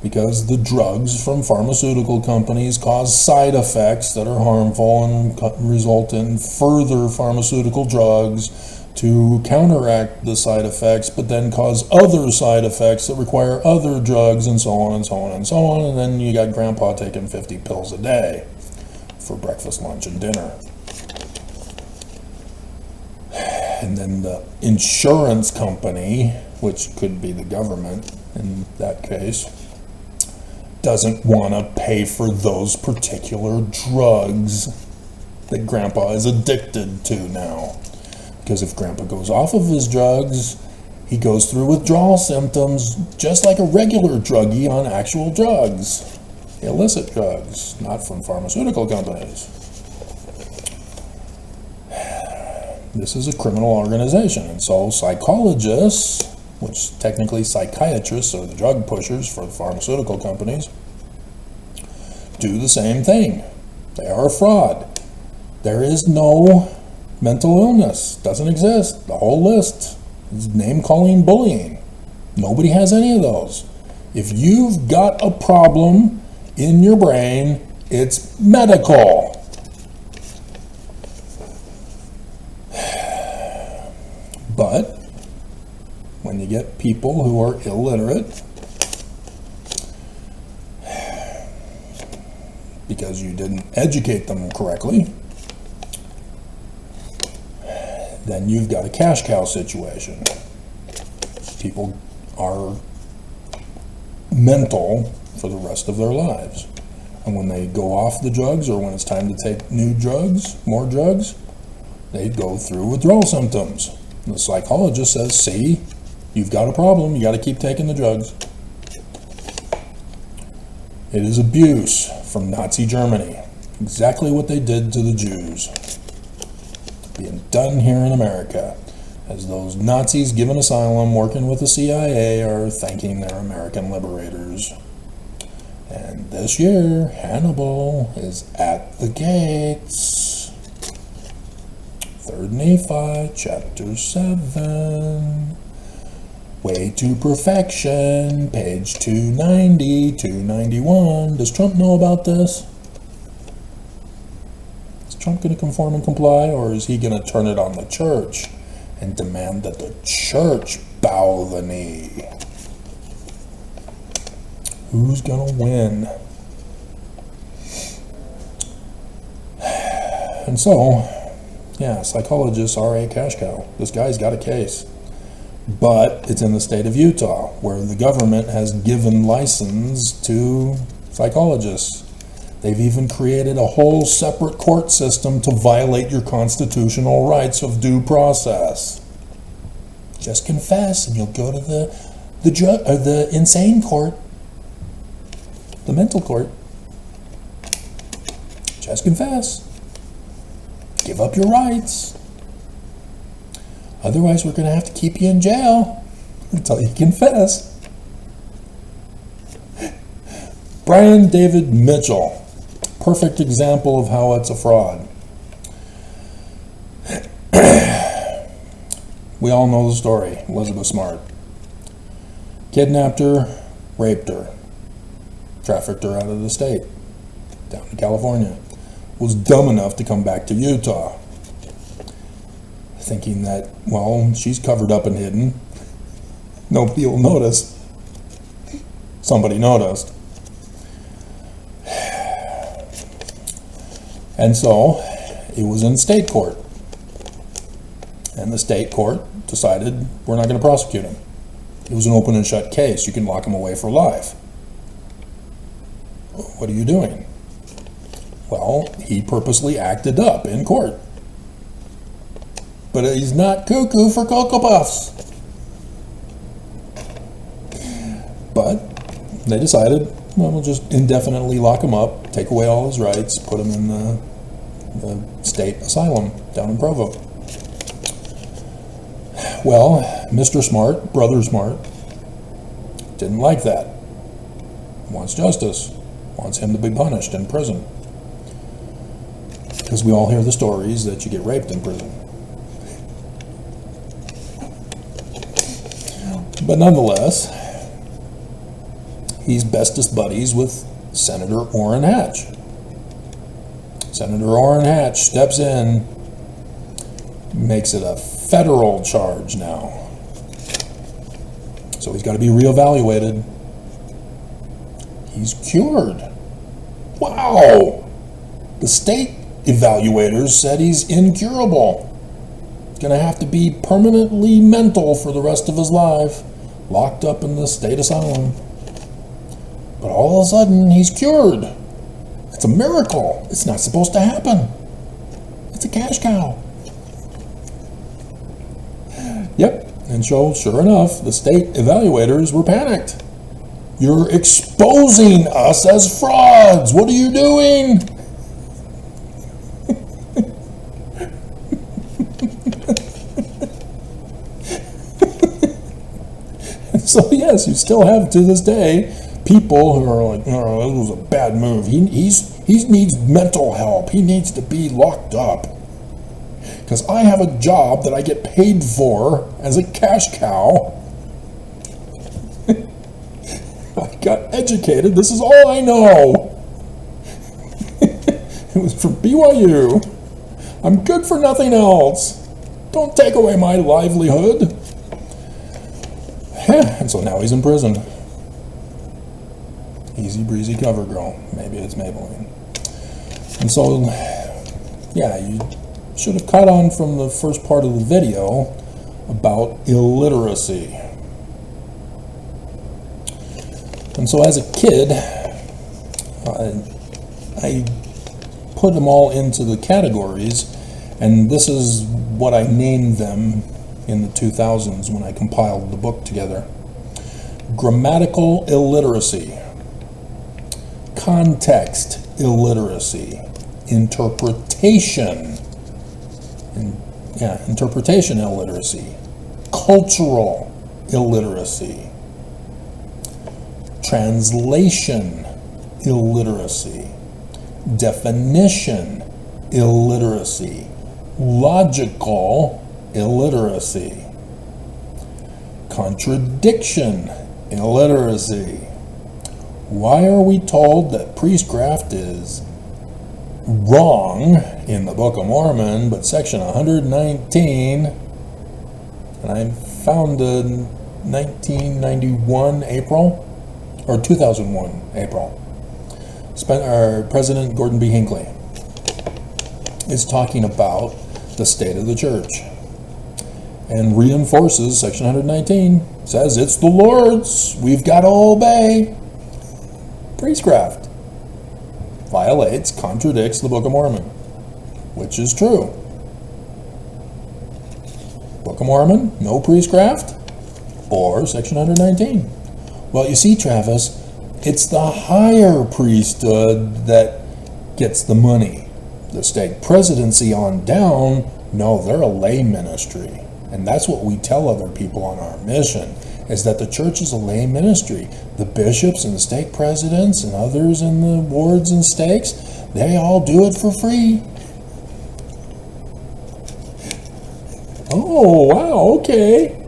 Because the drugs from pharmaceutical companies cause side effects that are harmful and result in further pharmaceutical drugs to counteract the side effects, but then cause other side effects that require other drugs, and so on and so on and so on. And then you got grandpa taking 50 pills a day for breakfast, lunch, and dinner. And then the insurance company, which could be the government in that case, doesn't want to pay for those particular drugs that grandpa is addicted to now. Because if grandpa goes off of his drugs, he goes through withdrawal symptoms just like a regular druggie on actual drugs. Illicit drugs, not from pharmaceutical companies. This is a criminal organization, and so psychologists, which technically psychiatrists are the drug pushers for the pharmaceutical companies, do the same thing. They are a fraud. There is no mental illness. Doesn't exist. The whole list is name-calling bullying. Nobody has any of those. If you've got a problem in your brain, it's medical. But when you get people who are illiterate because you didn't educate them correctly, then you've got a cash cow situation. People are mental for the rest of their lives. And when they go off the drugs, or when it's time to take new drugs, more drugs, they go through withdrawal symptoms. The psychologist says, see, you've got a problem, you got to keep taking the drugs. It is abuse from Nazi Germany. Exactly what they did to the Jews. Being done here in America, as those Nazis given asylum working with the CIA are thanking their American liberators. And this year, Hannibal is at the gates. 3rd Nephi, chapter 7. Way to Perfection, page 290, 291. Does Trump know about this? Is Trump going to conform and comply, or is he going to turn it on the church and demand that the church bow the knee? Who's going to win? And so, yeah, psychologists are a cash cow. This guy's got a case. But it's in the state of Utah, where the government has given license to psychologists. They've even created a whole separate court system to violate your constitutional rights of due process. Just confess and you'll go to the insane court, the mental court. Just confess. Give up your rights. Otherwise, we're going to have to keep you in jail until you confess. Brian David Mitchell. Perfect example of how it's a fraud. We all know the story. Elizabeth Smart. Kidnapped her, raped her, trafficked her out of the state, down to California. Was dumb enough to come back to Utah, thinking that, well, she's covered up and hidden. Nobody will notice. Somebody noticed. And so, it was in state court. And the state court decided, we're not going to prosecute him. It was an open and shut case. You can lock him away for life. What are you doing? Well, he purposely acted up in court. but he's not cuckoo for Cocoa Puffs. But they decided, well, we'll just indefinitely lock him up, take away all his rights, put him in the state asylum down in Provo. Well, Mr. Smart, Brother Smart, didn't like that. Wants justice. Wants him to be punished in prison. Because we all hear the stories that you get raped in prison. But nonetheless, he's bestest buddies with Senator Orrin Hatch. Senator Orrin Hatch steps in, makes it a federal charge now. So he's got to be reevaluated. He's cured. Wow! The state evaluators said he's incurable. He's going to have to be permanently mental for the rest of his life, locked up in the state asylum. But all of a sudden, he's cured. It's a miracle. It's not supposed to happen. It's a cash cow. Yep, and so sure enough, the state evaluators were panicked. You're exposing us as frauds. What are you doing? So yes, you still have to this day people who are like, oh, it was a bad move. He needs mental help. He needs to be locked up. Because I have a job that I get paid for as a cash cow. I got educated. This is all I know. It was from BYU. I'm good for nothing else. Don't take away my livelihood. And so now he's in prison. Easy breezy cover girl. Maybe it's Maybelline. And so, yeah, you should have caught on from the first part of the video about illiteracy. And so as a kid, I put them all into the categories, and this is what I named them in the 2000s when I compiled the book together. Grammatical illiteracy, context illiteracy, interpretation illiteracy, cultural illiteracy, translation illiteracy, definition illiteracy, logical illiteracy, contradiction illiteracy. Why are we told that priestcraft is wrong in the Book of Mormon, but section 119, and I found in 1991 April, or 2001 April, President Gordon B. Hinckley is talking about the state of the church and reinforces section 119, says it's the Lord's, we've got to obey. Priestcraft violates, contradicts the Book of Mormon, which is true. Book of Mormon, no priestcraft, or section 119. Well, you see, Travis, it's the higher priesthood that gets the money. The stake presidency on down, no, they're a lay ministry. And that's what we tell other people on our mission, is that the church is a lay ministry. The bishops and the stake presidents and others in the wards and stakes, they all do it for free. Oh, wow, okay.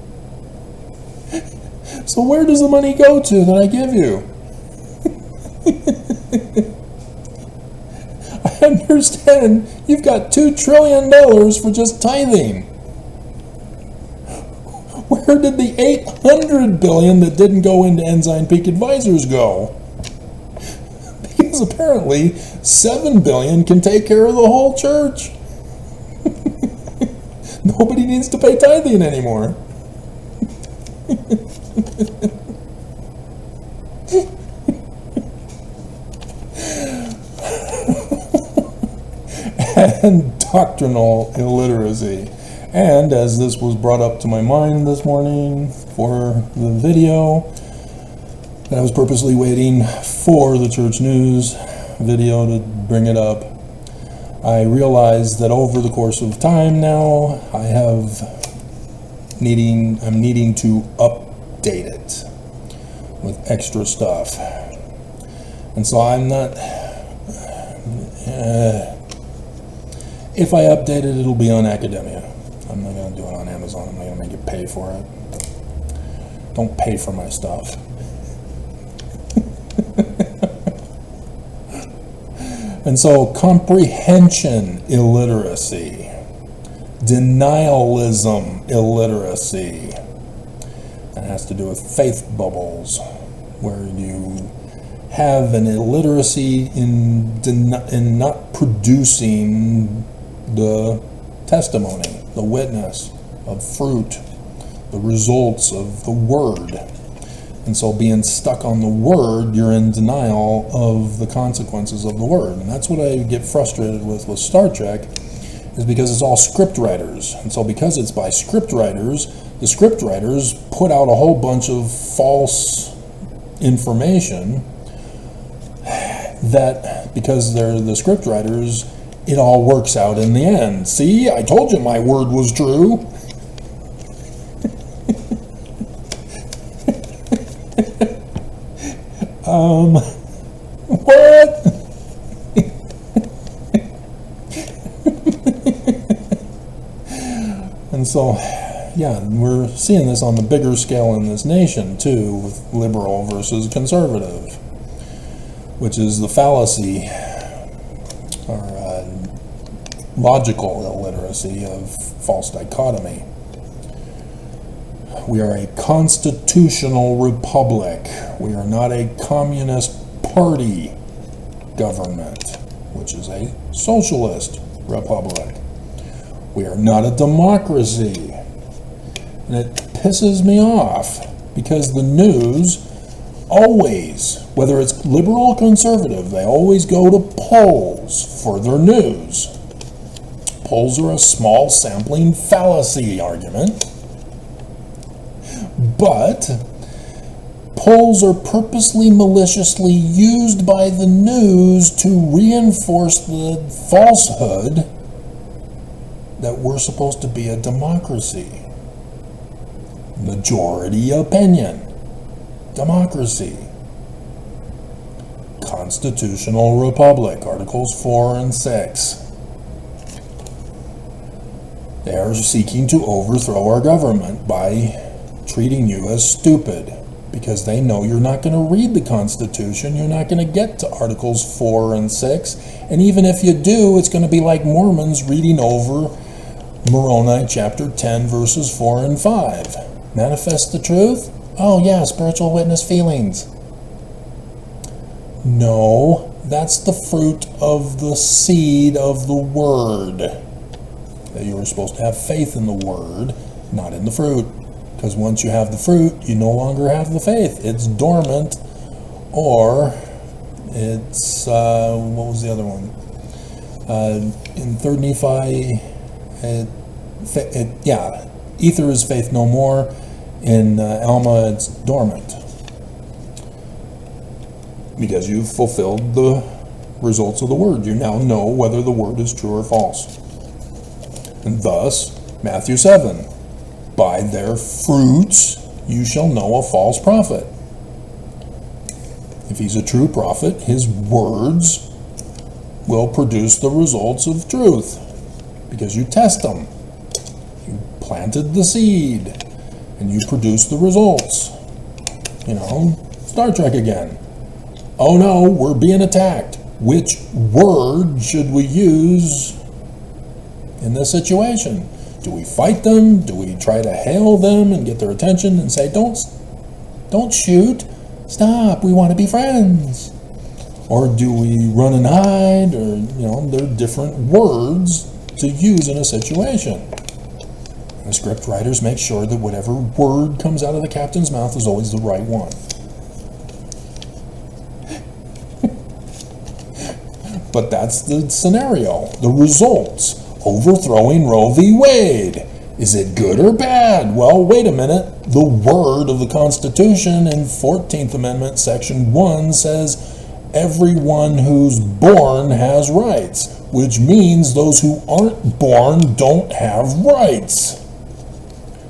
So where does the money go to that I give you? I understand you've got $2 trillion for just tithing. Where did the $800 billion that didn't go into Ensign Peak Advisors go? Because apparently $7 billion can take care of the whole church. Nobody needs to pay tithing anymore. And doctrinal illiteracy. And as this was brought up to my mind this morning for the video, I was purposely waiting for the church news video to bring it up. I realized that over the course of time now, I'm needing to update it with extra stuff. And so I'm not, if I update it, it'll be on Academia. I'm not going to do it on Amazon. I'm not going to make you pay for it. Don't pay for my stuff. And so comprehension illiteracy, denialism illiteracy, that has to do with faith bubbles, where you have an illiteracy in not producing the testimony, the witness of fruit, the results of the word. And so being stuck on the word, you're in denial of the consequences of the word. And that's what I get frustrated with Star Trek, is because it's all script writers. And so because it's by script writers, the script writers put out a whole bunch of false information that, because they're the script writers, it all works out in the end. See, I told you my word was true. What? And so, yeah, we're seeing this on the bigger scale in this nation, too, with liberal versus conservative, which is the fallacy, or logical illiteracy of false dichotomy. We are a constitutional republic. We are not a communist party government, which is a socialist republic. We are not a democracy. And it pisses me off because the news always, whether it's liberal or conservative, they always go to polls for their news. Polls are a small sampling fallacy argument. But polls are purposely, maliciously used by the news to reinforce the falsehood that we're supposed to be a democracy. Majority opinion. Democracy. Constitutional republic, Articles 4 and 6. They are seeking to overthrow our government by treating you as stupid, because they know you're not going to read the Constitution, you're not going to get to Articles 4 and 6, and even if you do, it's going to be like Mormons reading over Moroni chapter 10 verses 4 and 5. Manifest the truth? Oh yeah, spiritual witness feelings. No, that's the fruit of the seed of the word. That you were supposed to have faith in the word, not in the fruit. Because once you have the fruit, you no longer have the faith. It's dormant, or it's, what was the other one? In 3rd Nephi, ether is faith no more. In Alma, it's dormant. Because you've fulfilled the results of the word. You now know whether the word is true or false. And thus, Matthew 7. By their fruits you shall know a false prophet. If he's a true prophet, his words will produce the results of truth, because you test them. You planted the seed, and you produce the results. You know, Star Trek again. Oh no, we're being attacked. Which word should we use in this situation? Do we fight them? Do we try to hail them and get their attention and say, don't shoot, stop, we want to be friends? Or do we run and hide? Or, you know, there are different words to use in a situation. And the script writers make sure that whatever word comes out of the captain's mouth is always the right one. But that's the scenario, the results. Overthrowing Roe v. Wade. Is it good or bad? Well, wait a minute. The word of the Constitution in 14th Amendment, Section 1 says, everyone who's born has rights, which means those who aren't born don't have rights.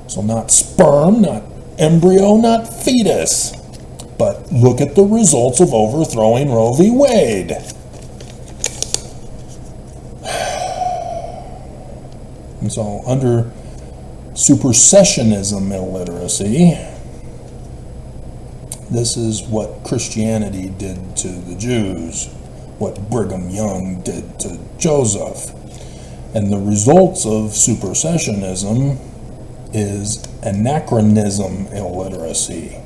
So not sperm, not embryo, not fetus. But look at the results of overthrowing Roe v. Wade. And so under supersessionism illiteracy, this is what Christianity did to the Jews, what Brigham Young did to Joseph. And the results of supersessionism is anachronism illiteracy,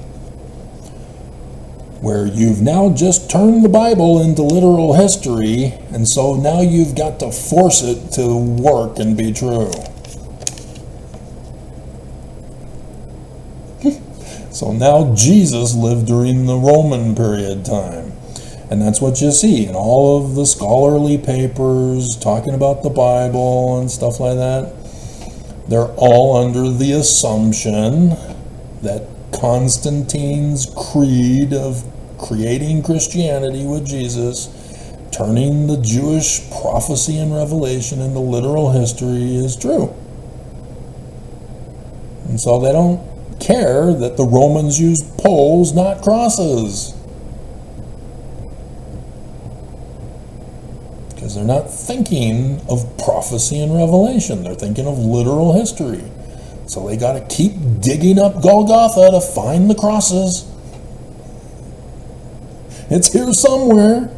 where you've now just turned the Bible into literal history, and so now you've got to force it to work and be true. So now Jesus lived during the Roman period time. And that's what you see in all of the scholarly papers talking about the Bible and stuff like that. They're all under the assumption that Constantine's creed of creating Christianity with Jesus, turning the Jewish prophecy and revelation into literal history, is true. And so they don't care that the Romans used poles, not crosses. Because they're not thinking of prophecy and revelation. They're thinking of literal history. So they got to keep digging up Golgotha to find the crosses. It's here somewhere.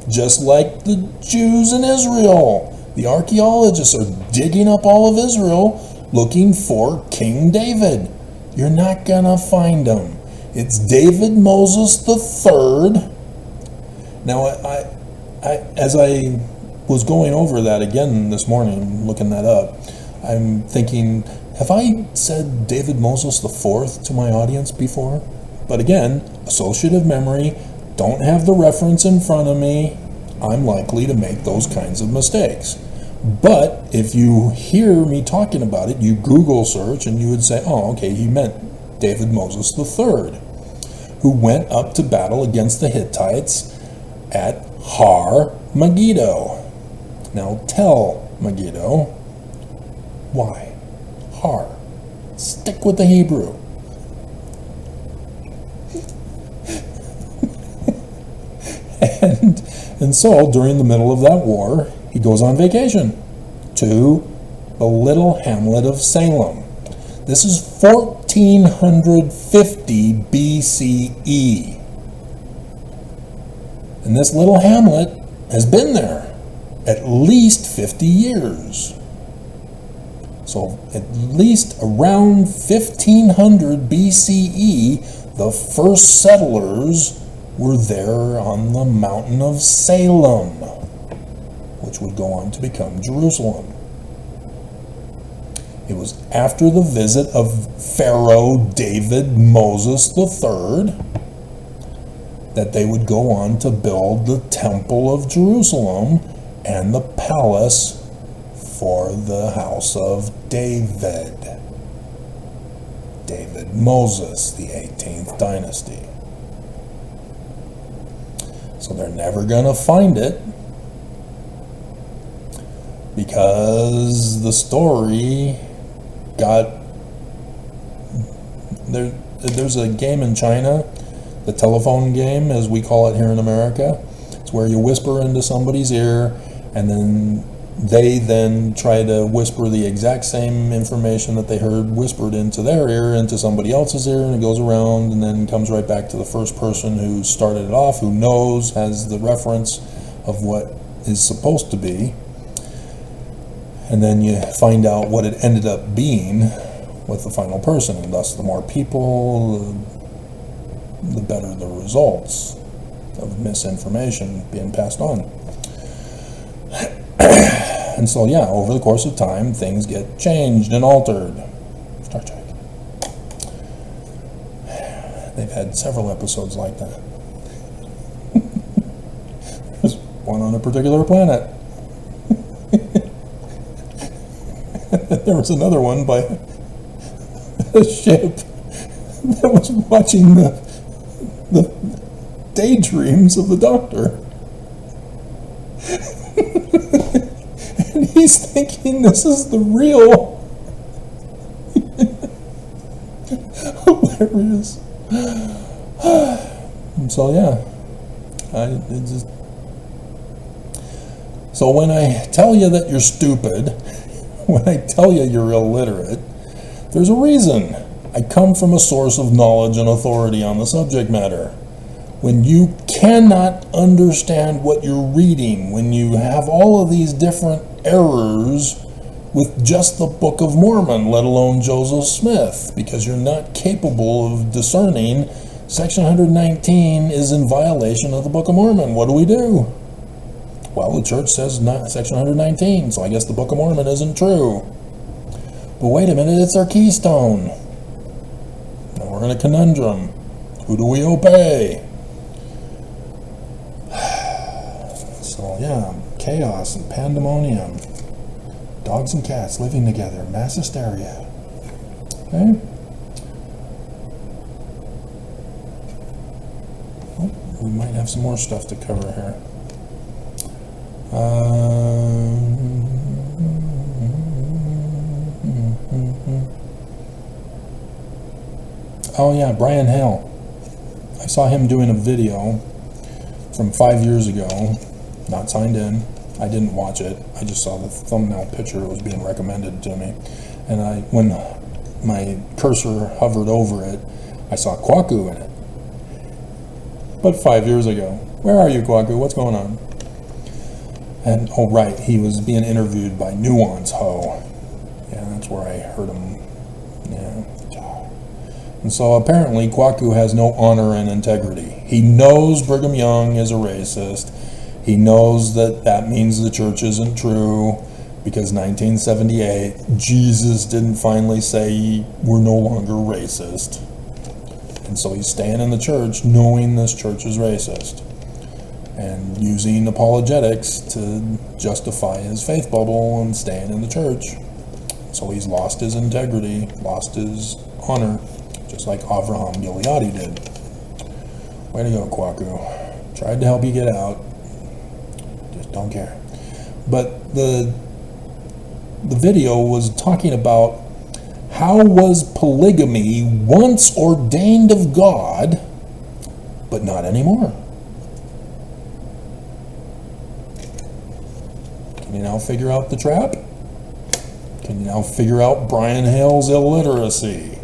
Just like the Jews in Israel. The archaeologists are digging up all of Israel looking for King David. You're not going to find him. It's David Moses III. Now, as I was going over that again this morning, looking that up, I'm thinking, have I said David Moses IV to my audience before? But again, associative memory, don't have the reference in front of me. I'm likely to make those kinds of mistakes. But if you hear me talking about it, you Google search and you would say, oh, okay, he meant David Moses III, who went up to battle against the Hittites at Har Megiddo. Now tell Megiddo, why? Har. Stick with the Hebrew. And so during the middle of that war, he goes on vacation to the little hamlet of Salem. This is 1450 BCE. And this little hamlet has been there at least 50 years. So at least around 1500 BCE, the first settlers were there on the mountain of Salem, which would go on to become Jerusalem. It was after the visit of Pharaoh David Moses III that they would go on to build the Temple of Jerusalem and the palace for the house of David. David Moses, the 18th dynasty. So they're never going to find it because the story got... There's a game in China, the telephone game, as we call it here in America. It's where you whisper into somebody's ear and then they then try to whisper the exact same information that they heard whispered into their ear into somebody else's ear, and it goes around and then comes right back to the first person who started it off, who knows, has the reference of what is supposed to be. And then you find out what it ended up being with the final person, and thus the more people, the better the results of misinformation being passed on. And so, yeah, over the course of time, things get changed and altered. Star Trek. They've had several episodes like that. There's one on a particular planet. There was another one by a ship that was watching the daydreams of the Doctor. And he's thinking this is the real. Hilarious. So yeah, so when I tell you that you're stupid, when I tell you you're illiterate, there's a reason. I come from a source of knowledge and authority on the subject matter. When you cannot understand what you're reading, when you have all of these different errors with just the Book of Mormon, let alone Joseph Smith, because you're not capable of discerning Section 119 is in violation of the Book of Mormon. What do? Well, the church says not Section 119, so I guess the Book of Mormon isn't true. But wait a minute, it's our keystone. Now we're in a conundrum. Who do we obey? So yeah, chaos and pandemonium. Dogs and cats living together, mass hysteria. Okay? Oh, we might have some more stuff to cover here. Oh yeah, Brian Hale. I saw him doing a video from 5 years ago, not signed in. I didn't watch it. I just saw the thumbnail picture. It was being recommended to me. And when my cursor hovered over it, I saw Kwaku in it. But 5 years ago. Where are you, Kwaku? What's going on? And, oh right, he was being interviewed by Nuance Ho. Yeah, that's where I heard him. Yeah. And so apparently Kwaku has no honor and integrity. He knows Brigham Young is a racist. He knows that that means the church isn't true because 1978, Jesus didn't finally say we're no longer racist. And so he's staying in the church knowing this church is racist and using apologetics to justify his faith bubble and staying in the church. So he's lost his integrity, lost his honor, just like Avraham Gileadi did. Way to go, Kwaku. Tried to help you get out. Just don't care. But the video was talking about how was polygamy once ordained of God, but not anymore. Can you now figure out the trap? Can you now figure out Brian Hale's illiteracy?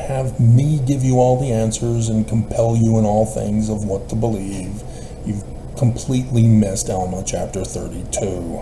Have me give you all the answers and compel you in all things of what to believe, you've completely missed Alma chapter 32.